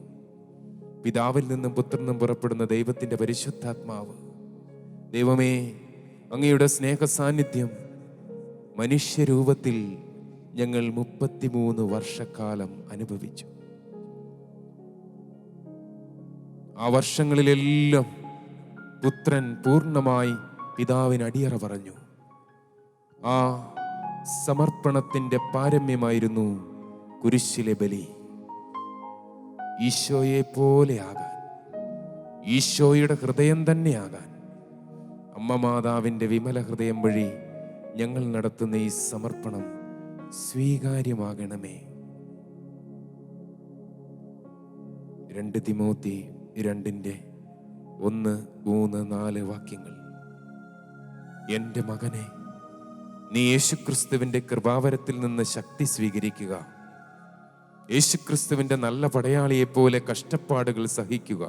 പിതാവിൽ നിന്നും പുത്രനും പുറപ്പെടുന്ന ദൈവത്തിൻ്റെ പരിശുദ്ധാത്മാവ്, ദൈവമേ, അങ്ങയുടെ സ്നേഹ സാന്നിധ്യം മനുഷ്യരൂപത്തിൽ ഞങ്ങൾ 33 വർഷക്കാലം അനുഭവിച്ചു. ആ വർഷങ്ങളിലെല്ലാം പുത്രൻ പൂർണ്ണമായി പിതാവിന് അടിയറ പറഞ്ഞു. ആ സമർപ്പണത്തിൻ്റെ പാരമ്യമായിരുന്നു കുരിശിലെ ബലി. ഈശോയെ പോലെയാകാൻ, ഈശോയുടെ ഹൃദയം തന്നെയാകാൻ അമ്മ മാതാവിൻ്റെ വിമല ഹൃദയം വഴി ഞങ്ങൾ നടത്തുന്ന ഈ സമർപ്പണം സ്വീകാര്യമാകണമേ. 2 തിമോത്തി 2:1, 3, 4 വാക്യങ്ങൾ. എൻ്റെ മകനെ, നീ യേശുക്രിസ്തുവിൻ്റെ കൃപാവരത്തിൽ നിന്ന് ശക്തി സ്വീകരിക്കുക. യേശുക്രിസ്തുവിൻ്റെ നല്ല പടയാളിയെപ്പോലെ കഷ്ടപ്പാടുകൾ സഹിക്കുക.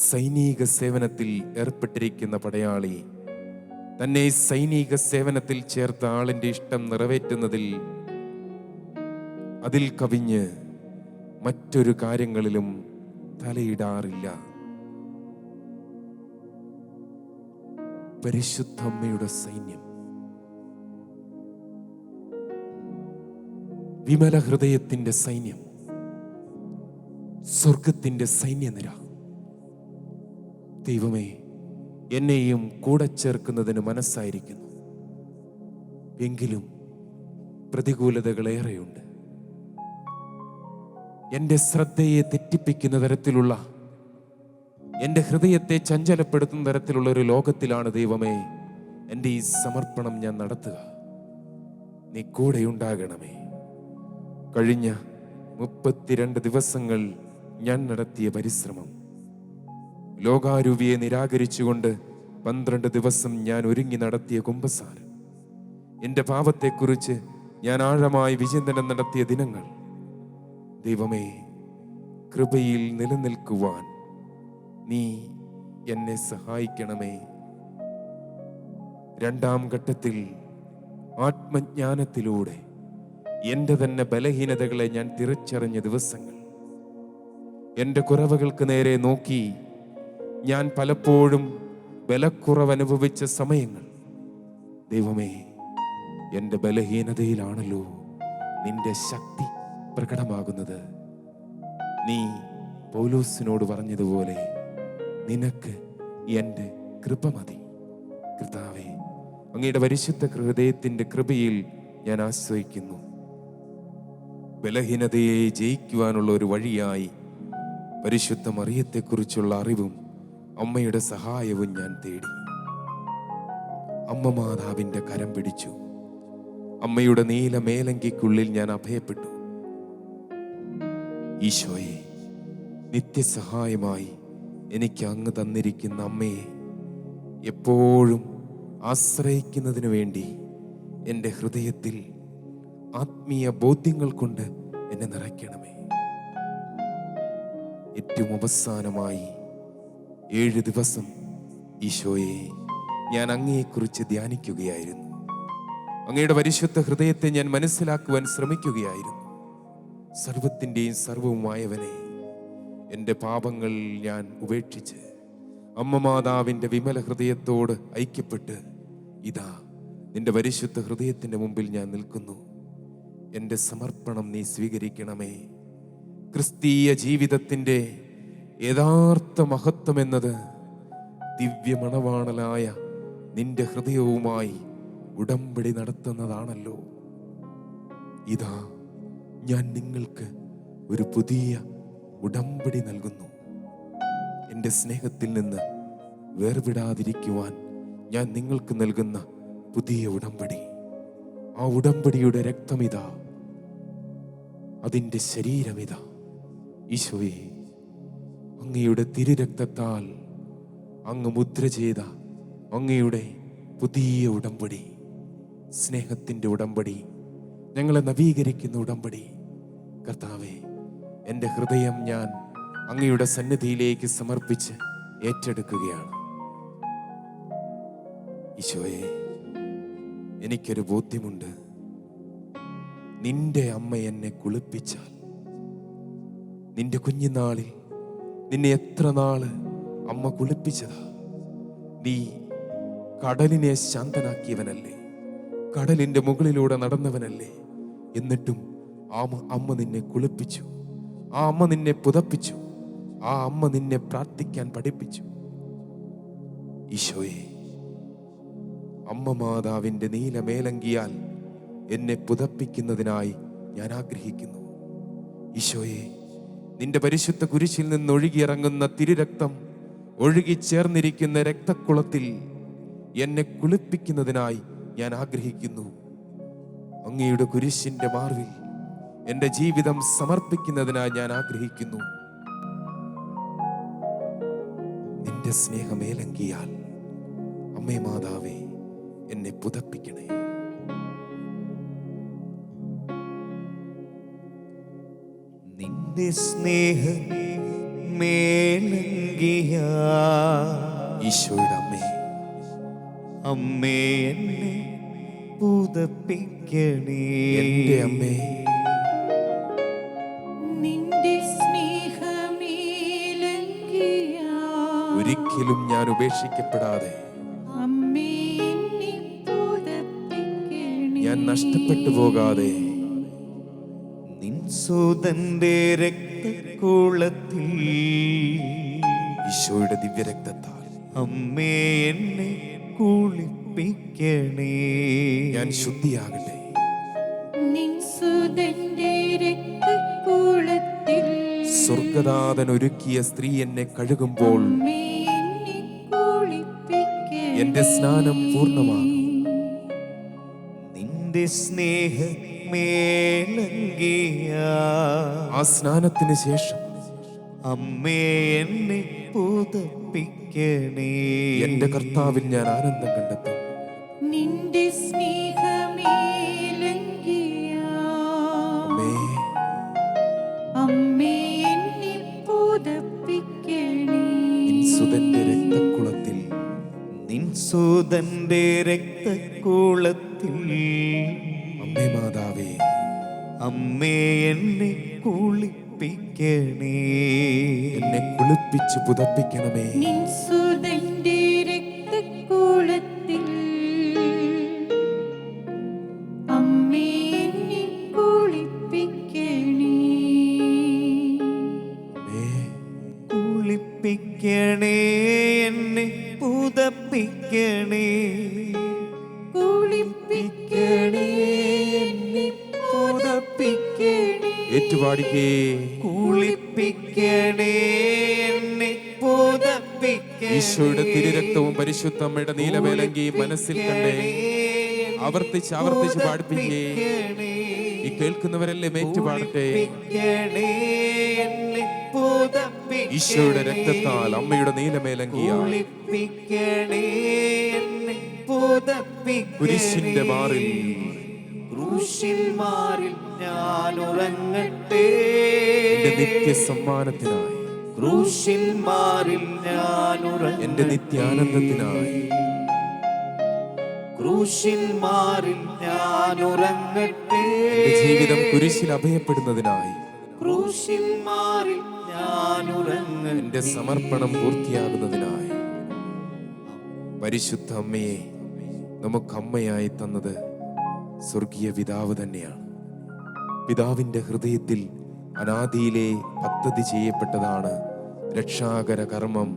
സൈനിക സേവനത്തിൽ ഏർപ്പെട്ടിരിക്കുന്ന പടയാളി തന്നെ സൈനിക സേവനത്തിൽ ചേർത്ത ആളിൻ്റെ ഇഷ്ടം നിറവേറ്റുന്നതിൽ അതിൽ കവിഞ്ഞ് മറ്റൊരു കാര്യങ്ങളിലും തലയിടാറില്ല. പരിശുദ്ധ അമ്മയുടെ സൈന്യം, വിമല ഹൃദയത്തിന്റെ സൈന്യം, സ്വർഗത്തിന്റെ സൈന്യനിര. ദൈവമേ, എന്നെയും കൂടെ ചേർക്കുന്നതിന് മനസ്സായിരിക്കുന്നു. എങ്കിലും പ്രതികൂലതകളേറെയുണ്ട്. എൻ്റെ ശ്രദ്ധയെ തെറ്റിപ്പിക്കുന്ന തരത്തിലുള്ള, എൻ്റെ ഹൃദയത്തെ ചഞ്ചലപ്പെടുത്തുന്ന തരത്തിലുള്ള ഒരു ലോകത്തിലാണ് ദൈവമേ എൻ്റെ ഈ സമർപ്പണം ഞാൻ നടത്തുക. നീ കൂടെയുണ്ടാകണമേ. കഴിഞ്ഞ 32 ദിവസങ്ങൾ ഞാൻ നടത്തിയ പരിശ്രമം, ലോകാരൂപിയെ നിരാകരിച്ചുകൊണ്ട് 12 ദിവസം ഞാൻ ഒരുങ്ങി നടത്തിയ കുമ്പസാരം, എൻ്റെ പാപത്തെക്കുറിച്ച് ഞാൻ ആഴമായി വിചിന്തനം നടത്തിയ ദിനങ്ങൾ, ദൈവമേ, കൃപയിൽ നിലനിൽക്കുവാൻ നീ എന്നെ സഹായിക്കണമേ. 2ാം ഘട്ടത്തിൽ ആത്മജ്ഞാനത്തിലൂടെ എൻ്റെ തന്നെ ബലഹീനതകളെ ഞാൻ തിരിച്ചറിഞ്ഞ ദിവസങ്ങൾ, എൻ്റെ കുറവുകൾക്ക് നേരെ നോക്കി ഞാൻ പലപ്പോഴും ബലക്കുറവനുഭവിച്ച സമയങ്ങൾ, ദൈവമേ, എൻ്റെ ബലഹീനതയിലാണല്ലോ നിന്റെ ശക്തി പ്രകടമാകുന്നത്. നീ പൗലോസിനോട് പറഞ്ഞതുപോലെ നിനക്ക് എൻ്റെ കൃപ മതി. കർത്താവേ, അങ്ങയുടെ പരിശുദ്ധ ഹൃദയത്തിൻ്റെ കൃപയിൽ ഞാൻ ആശ്രയിക്കുന്നു. ബലഹീനതയെ ജയിക്കുവാനുള്ള ഒരു വഴിയായി പരിശുദ്ധ മറിയത്തെക്കുറിച്ചുള്ള അറിവും അമ്മയുടെ സഹായവും ഞാൻ തേടി. അമ്മ മാതാവിൻ്റെ കരം പിടിച്ചു. അമ്മയുടെ നീല മേലങ്കിക്കുള്ളിൽ ഞാൻ അഭയപ്പെട്ടു. ഈശോയെ, നിത്യസഹായമായി എനിക്ക് അങ്ങ് തന്നിരിക്കുന്ന അമ്മയെ എപ്പോഴും ആശ്രയിക്കുന്നതിനു വേണ്ടി എൻ്റെ ഹൃദയത്തിൽ ആത്മീയ ബോധ്യങ്ങൾ കൊണ്ട് എന്നെ നിറയ്ക്കണമേ. ഏറ്റവും അവസാനമായി 7 ദിവസം ഈശോയെ ഞാൻ അങ്ങയെക്കുറിച്ച് ധ്യാനിക്കുകയായിരുന്നു. അങ്ങയുടെ പരിശുദ്ധ ഹൃദയത്തെ ഞാൻ മനസ്സിലാക്കുവാൻ ശ്രമിക്കുകയായിരുന്നു. സർവത്തിൻ്റെയും സർവവുമായവനെ, എൻ്റെ പാപങ്ങൾ ഞാൻ ഉപേക്ഷിച്ച് അമ്മ മാതാവിൻ്റെ വിമല ഹൃദയത്തോട് ഐക്യപ്പെട്ട് ഇതാ നിന്റെ പരിശുദ്ധ ഹൃദയത്തിൻ്റെ മുമ്പിൽ ഞാൻ നിൽക്കുന്നു. എൻ്റെ സമർപ്പണം നീ സ്വീകരിക്കണമേ. ക്രിസ്തീയ ജീവിതത്തിൻ്റെ യഥാർത്ഥ മഹത്വം എന്നത് ദിവ്യമണവാളനായ നിന്റെ ഹൃദയവുമായി ഉടമ്പടി നടത്തുന്നതാണല്ലോ. ഇതാ ഞാൻ നിങ്ങൾക്ക് ഒരു പുതിയ ഉടമ്പടി നൽകുന്നു. എൻ്റെ സ്നേഹത്തിൽ നിന്ന് വേർവിടാതിരിക്കുവാൻ ഞാൻ നിങ്ങൾക്ക് നൽകുന്ന പുതിയ ഉടമ്പടി. ആ ഉടമ്പടിയുടെ രക്തമിതാ, അതിൻ്റെ ശരീരമിതാ. ഈശോയെ, അങ്ങയുടെ തിരുരക്തത്താൽ അങ്ങ് മുദ്ര ചെയ്ത അങ്ങയുടെ പുതിയ ഉടമ്പടി, സ്നേഹത്തിൻ്റെ ഉടമ്പടി, ഞങ്ങളെ നവീകരിക്കുന്ന ഉടമ്പടി. കർത്താവേ, എൻ്റെ ഹൃദയം ഞാൻ അങ്ങയുടെ സന്നിധിയിലേക്ക് സമർപ്പിച്ച് ഏറ്റെടുക്കുകയാണ്. ഈശോയെ, എനിക്കൊരു ബോധ്യമുണ്ട്. നിന്റെ അമ്മ എന്നെ കുളിപ്പിച്ചാൽ, നിന്റെ കുഞ്ഞുനാളിൽ നിന്നെ എത്ര നാള് അമ്മ കുളിപ്പിച്ചതാ. നീ കടലിനെ ശാന്തനാക്കിയവനല്ലേ, കടലിന്റെ മുകളിലൂടെ നടന്നവനല്ലേ. എന്നിട്ടും അമ്മ നിന്നെ കുളിപ്പിച്ചു, ആ അമ്മ നിന്നെ പുതപ്പിച്ചു, ആ അമ്മ നിന്നെ പ്രാർത്ഥിക്കാൻ പഠിപ്പിച്ചു. ഈശോയെ, അമ്മ മാതാവിന്റെ നീലമേലങ്കിയാൽ എന്നെ പുതപ്പിക്കുന്നതിനായി ഞാൻ ആഗ്രഹിക്കുന്നു. ഈശോയെ, നിന്റെ പരിശുദ്ധ കുരിശിൽ നിന്ന് ഒഴുകിയിറങ്ങുന്ന തിരുരക്തം ഒഴുകിച്ചേർന്നിരിക്കുന്ന രക്തക്കുളത്തിൽ എന്നെ കുളിപ്പിക്കുന്നതിനായി ഞാൻ ആഗ്രഹിക്കുന്നു. അങ്ങയുടെ കുരിശിന്റെ മാർവിൽ എൻ്റെ ജീവിതം സമർപ്പിക്കുന്നതിനായി ഞാൻ ആഗ്രഹിക്കുന്നു. നിന്റെ സ്നേഹമേലങ്കിയാൽ അമ്മേ മാതാവേ എന്നെ പുതപ്പിക്കണേ. നിന്റെ സ്നേഹ മേലങ്കിയാ ഈശോയുടെ അമ്മേ, അമ്മേ എന്നെ പുതപ്പിക്കണേ. എൻ്റെ അമ്മേ, നിന്റെ സ്നേഹമേലങ്കിയാ ഒരിക്കലും ഞാൻ ഉപേക്ഷിക്കപ്പെടാതെ, അമ്മേ എന്നെ പുതപ്പിക്കണേ. ഞാൻ നഷ്ടപ്പെട്ടു പോകാതെ നിൻ സുതന്റെ രക്തക്കുളത്തിൽ ഈശോയുടെ ദിവ്യരക്തത്താൽ അമ്മേ എന്നെ കുളിപ്പിക്കണേ. ഞാൻ ശുദ്ധിയാകട്ടെ. നിൻ സുതന്റെ രക്തക്കുളത്തിൽ സ്വർഗദാതൻ ഒരുക്കിയ സ്ത്രീ എന്നെ കഴുകുമ്പോൾ അമ്മേ എന്നെ കുളിപ്പിക്കണേ. എന്റെ സ്നാനം പൂർണ്ണമാകും. നിന്റെ സ്നേഹ മേലങ്കിയാ ആ സ്നാനത്തിന് ശേഷം അമ്മേ എന്നെ പുതപ്പിക്കണേ. എന്റെ കർത്താവിൽ ഞാൻ ആനന്ദം കണ്ടെത്തും. നിന്റെ സ്നേഹമേലങ്കിയാ അമ്മേ, അമ്മേ എന്നെ പുതപ്പിക്കണേ. നിൻ സുതന്റെ രക്തക്കുളത്തിൽ നിൻ സുതന്റെ രക്തക്കുളത്തിൽ അമ്മേ മാതാവേ അമ്മേ എന്നെ കുളിപ്പിക്കണേ. എന്നെ കുളിപ്പിച്ച് പുതപ്പിക്കണമേ. നിൻ സുതന്റെ രക്തക്കുളത്തിൽ അമ്മേ എന്നെ കുളിപ്പിക്കണേ. അമ്മേ, കുളിപ്പിക്കണേ എന്നെ പുതപ്പിക്കണേ. കുളിപ്പിക്കണേ എന്നെ പുതപ്പിക്കണേ. ഏറ്റുപാടിക്കേ. കുളിപ്പിക്കണേ എന്നെ പുതപ്പിക്കണേ. ഈശോയുടെ തിരുരക്തവും പരിശുദ്ധ അമ്മയുടെ നീലമേലങ്കിയും മനസ്സിൽ കണ്ടേ ആവർത്തിച്ച് ആവർത്തിച്ച് പാടിപ്പിക്കേ. ഈ കേൾക്കുന്നവരെല്ലാം ഏറ്റുപാടട്ടെ. ഈശോയുടെ രക്തത്താൽ അമ്മയുടെ നീലമേലങ്കിയാൽ കുരിശിന്റെ മാറിൽ ക്രൂശിന്മാരിൽ ഞാൻ ഉറങ്ങട്ടെ. എന്റെ നിത്യ സമ്മാനത്തിനായി, ക്രൂശിന്മാരിൽ ഞാൻ എന്റെ നിത്യാനന്ദത്തിനായി, ക്രൂശിന്മാരിൽ ഞാൻ ഉറങ്ങട്ടെ. എന്റെ ജീവിതം കുരിശിൽ അഭയപ്പെടുന്നതിനായി, ക്രൂശിന്മാരിൽ ഞാൻ ഉറങ്ങട്ടെ. എന്റെ സമർപ്പണം പൂർത്തിയാകുന്നതിനായി. പരിശുദ്ധ അമ്മയെ നമുക്ക് അമ്മയായി തന്നത് സ്വർഗീയ പിതാവ് തന്നെയാണ്. പിതാവിന്റെ ഹൃദയത്തിൽ അനാദിയിലെ പദ്ധതി ചെയ്യപ്പെട്ടതാണ് രക്ഷാകര കർമ്മം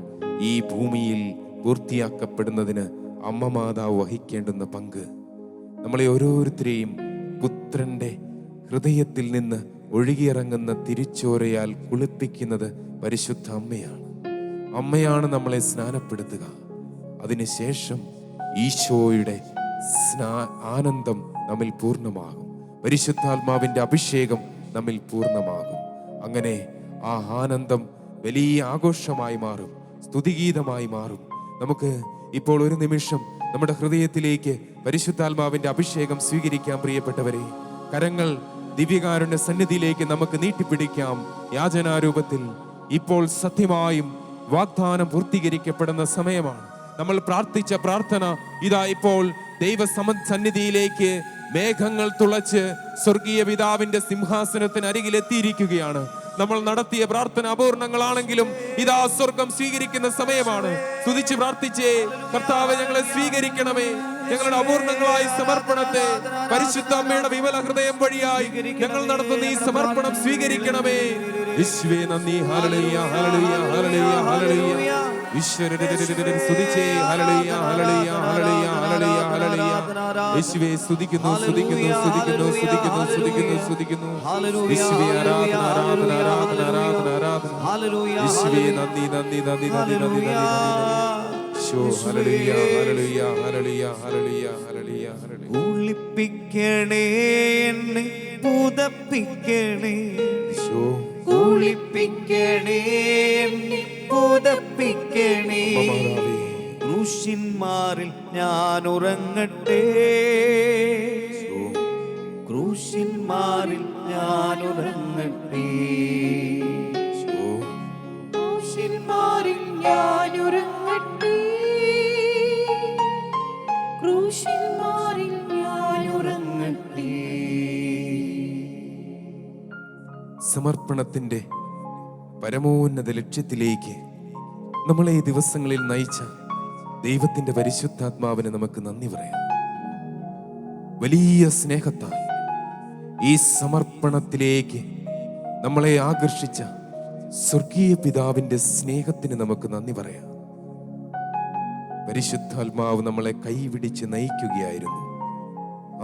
ഈ ഭൂമിയിൽ പൂർത്തിയാക്കപ്പെടുന്നതിന് അമ്മ മാതാവ് വഹിക്കേണ്ടുന്ന പങ്ക്. നമ്മളെ ഓരോരുത്തരെയും പുത്രന്റെ ഹൃദയത്തിൽ നിന്ന് ഒഴുകിയിറങ്ങുന്ന തിരിച്ചോരയാൽ കുളിപ്പിക്കുന്നത് പരിശുദ്ധ അമ്മയാണ്. അമ്മയാണ് നമ്മളെ സ്നാനപ്പെടുത്തുക. അതിനുശേഷം ഈശോയുടെ ആനന്ദം നമ്മിൽ പൂർണ്ണമാകും. പരിശുദ്ധാത്മാവിന്റെ അഭിഷേകം നമ്മിൽ പൂർണ്ണമാകും. അങ്ങനെ ആ ആനന്ദം വലിയ ആഘോഷമായി മാറും, സ്തുതിഗീതമായി മാറും. നമുക്ക് ഇപ്പോൾ ഒരു നിമിഷം നമ്മുടെ ഹൃദയത്തിലേക്ക് പരിശുദ്ധാത്മാവിന്റെ അഭിഷേകം സ്വീകരിക്കാം. പ്രിയപ്പെട്ടവരെ, കരങ്ങൾ ദിവ്യകാരുണ്യ സന്നിധിയിലേക്ക് നമുക്ക് നീട്ടിപ്പിടിക്കാം. യാചനാരൂപത്തിൽ ഇപ്പോൾ സത്യമായും വാഗ്ദാനം പൂർത്തീകരിക്കപ്പെടുന്ന സമയമാണ്. നമ്മൾ പ്രാർത്ഥിച്ച പ്രാർത്ഥന ഇതാ ഇപ്പോൾ ദൈവസന്നിധിയിലേക്ക് മേഘങ്ങൾ തുളച്ച് സ്വർഗീയ പിതാവിന്റെ സിംഹാസനത്തിന് അരികിൽ എത്തിയിരിക്കുകയാണ്. നമ്മൾ നടത്തിയ പ്രാർത്ഥന അപൂർണങ്ങളാണെങ്കിലും ഇതാ സ്വർഗം സ്വീകരിക്കുന്ന സമയമാണ്. സ്തുതിച്ച് പ്രാർത്ഥിച്ചേ, കർത്താവേ ഞങ്ങളെ സ്വീകരിക്കണമേ, ഞങ്ങളുടെ അപൂർണങ്ങളായ സമർപ്പണത്തെ പരിശുദ്ധ അമ്മയുടെ വിമല ഹൃദയം വഴിയായി ഞങ്ങൾ നടത്തുന്ന ഈ സമർപ്പണം സ്വീകരിക്കണമേ. യേശുവേ നന്ദി. Hallelujah hallelujah hallelujah hallelujah. ഈശ്വരനെ സ്തുതിച്ചേ. Hallelujah hallelujah hallelujah hallelujah hallelujah. യേശുവേ സ്തുതിക്കുന്നു സ്തുതിക്കുന്നു സ്തുതിക്കുന്നു സ്തുതിക്കുന്നു സ്തുതിക്കുന്നു സ്തുതിക്കുന്നു. യേശുവേ ആരാധന ആരാധന ആരാധന ആരാധന ആരാധന. യേശുവേ നന്ദി നന്ദി നന്ദി നന്ദി നന്ദി നന്ദി നന്ദി. ശോ hallelujah hallelujah hallelujah hallelujah hallelujah hallelujah. കുളിപ്പിക്കണേ എന്നെ പുതപ്പിക്കണേ. ശോ കുളിപ്പിക്കണേ എന്നെ പുതപ്പിക്കണേ. മാതാവേ ക്രൂശിന്മാരിൽ ഞാൻ ഉറങ്ങട്ടെ. ക്രൂശിന്മാരിൽ ഞാൻ ഉറങ്ങട്ടെ. ക്രൂശിന്മാരിൽ ഞാൻ ഉറങ്ങട്ടെ. ക്രൂശിന്മാരിൽ ഞാൻ ഉറങ്ങട്ടെ. സമർപ്പണത്തിന്റെ പരമോന്നത ലക്ഷ്യത്തിലേക്ക് നമ്മളെ ഈ ദിവസങ്ങളിൽ നയിച്ച ദൈവത്തിന്റെ പരിശുദ്ധാത്മാവിന് നമുക്ക് നന്ദി പറയാം. വലിയ സ്നേഹത്താൽ ഈ സമർപ്പണത്തിലേക്ക് നമ്മളെ ആകർഷിച്ച സ്വർഗീയ പിതാവിന്റെ സ്നേഹത്തിന് നമുക്ക് നന്ദി പറയാം. പരിശുദ്ധാത്മാവ് നമ്മളെ കൈപിടിച്ച് നയിക്കുകയായിരുന്നു.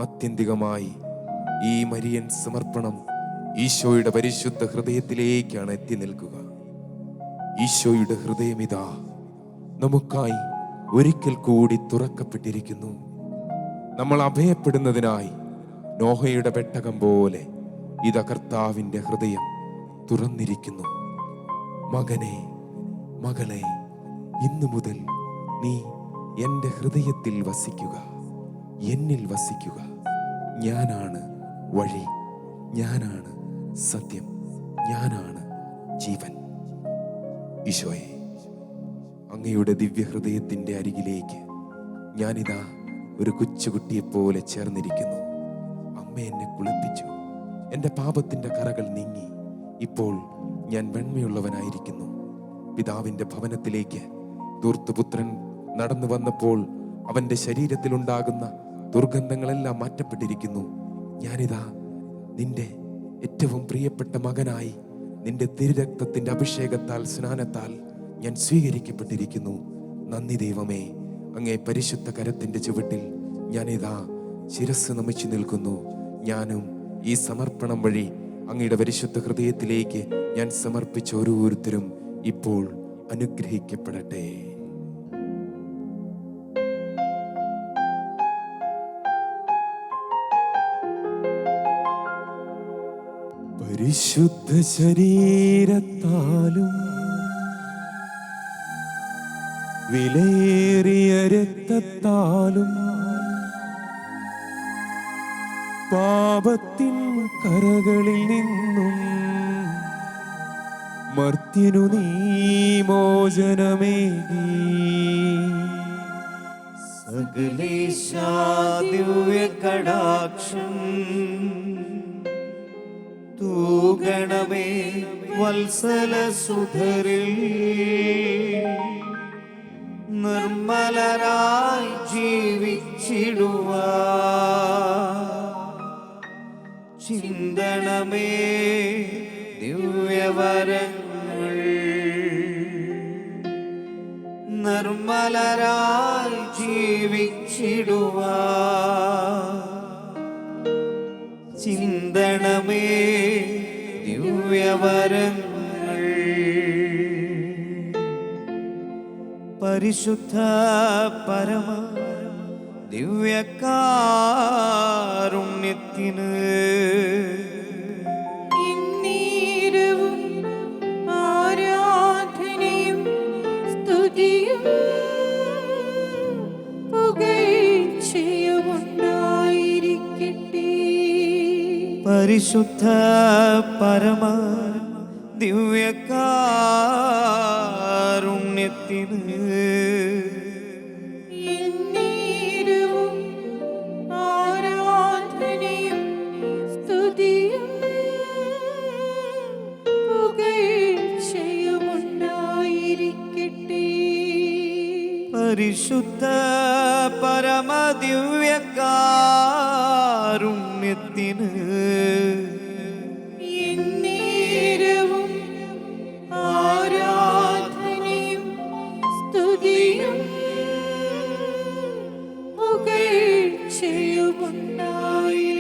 ആത്യന്തികമായി ഈ മരിയൻ സമർപ്പണം ഈശോയുടെ പരിശുദ്ധ ഹൃദയത്തിലേക്കാണ് എത്തി നിൽക്കുക. ഈശോയുടെ ഹൃദയമിതാ നമുക്കായി ഒരിക്കൽ കൂടി തുറക്കപ്പെട്ടിരിക്കുന്നു. നമ്മൾ അഭയപ്പെടുന്നതിനായി നോഹയുടെ പെട്ടകം പോലെ ഇതാ കർത്താവിന്റെ ഹൃദയം തുറന്നിരിക്കുന്നു. മകനെ മകളെ, ഇന്നു മുതൽ നീ എൻ്റെ ഹൃദയത്തിൽ വസിക്കുക, എന്നിൽ വസിക്കുക. ഞാനാണ് വഴി, ഞാനാണ് സത്യം, ഞാനാണ് ജീവൻ. ഈശോയെ, അങ്ങയുടെ ദിവ്യഹൃദയത്തിന്റെ അരികിലേക്ക് ഞാനിതാ ഒരു കൊച്ചുകുട്ടിയെപ്പോലെ ചേർന്നിരിക്കുന്നു. അമ്മ എന്നെ കുളിപ്പിച്ചു, എൻ്റെ പാപത്തിന്റെ കറകൾ നീങ്ങി. ഇപ്പോൾ ഞാൻ വെണ്മയുള്ളവനായിരിക്കുന്നു. പിതാവിന്റെ ഭവനത്തിലേക്ക് ധൂർത്തുപുത്രൻ നടന്നു വന്നപ്പോൾ അവന്റെ ശരീരത്തിലുണ്ടാകുന്ന ദുർഗന്ധങ്ങളെല്ലാം മാറ്റപ്പെട്ടിരിക്കുന്നു. ഞാനിതാ നിന്റെ ഏറ്റവും പ്രിയപ്പെട്ട മകനായി നിന്റെ തിരുരക്തത്തിന്റെ അഭിഷേകത്താൽ സ്നാനത്താൽ ഞാൻ സ്വീകരിക്കപ്പെട്ടിരിക്കുന്നു. നന്ദി ദൈവമേ. അങ്ങേ പരിശുദ്ധ കരത്തിന്റെ ചുവട്ടിൽ ഞാനിതാ ശിരസ് നമിച്ചു നിൽക്കുന്നു. ഞാനും ഈ സമർപ്പണം വഴി അങ്ങയുടെ പരിശുദ്ധ ഹൃദയത്തിലേക്ക് ഞാൻ സമർപ്പിച്ച ഓരോരുത്തരും ഇപ്പോൾ അനുഗ്രഹിക്കപ്പെടട്ടെ. പരിശുദ്ധ ശരീരത്താലും വിലയേറിയ രക്തത്താലും പാപത്തിൻ കറകളിൽ നിന്നും മർത്യനു നീ മോചനമേകി. സകലേശാ ദിവ്യ കടാക്ഷം തൂഗണമേ വത്സല സുധരിൽ. നിർമ്മലരായി ജീവിച്ചിടുവാൻ ചിന്തണമേ ദിവ്യവരങ്ങൾ. നിർമ്മലരായി ജീവിച്ചിടുവാൻ ചിന്തണമേ ദിവ്യവരങ്ങൾ. പരിശുദ്ധ പരമ ദിവ്യകാരുണ്യത്തിന് എന്നേരവും ആരാധനയും സ്തുതിയും പുകഴ്ചയുമുണ്ടായിരിക്കട്ടെ. പരിശുദ്ധ പരമ ദിവ്യകാരുണ്യത്തിന് എന്നേരവും ആരാധനയും സ്തുതിയും പുകഴ്ചയുമുണ്ടായിരിക്കട്ടെ. പരിശുദ്ധ പരമദിവ്യകാരുണ്യത്തിന് എന്നേരവും ആരാധനയും സ്തുതിയും പുകഴ്ചയുമുണ്ടായി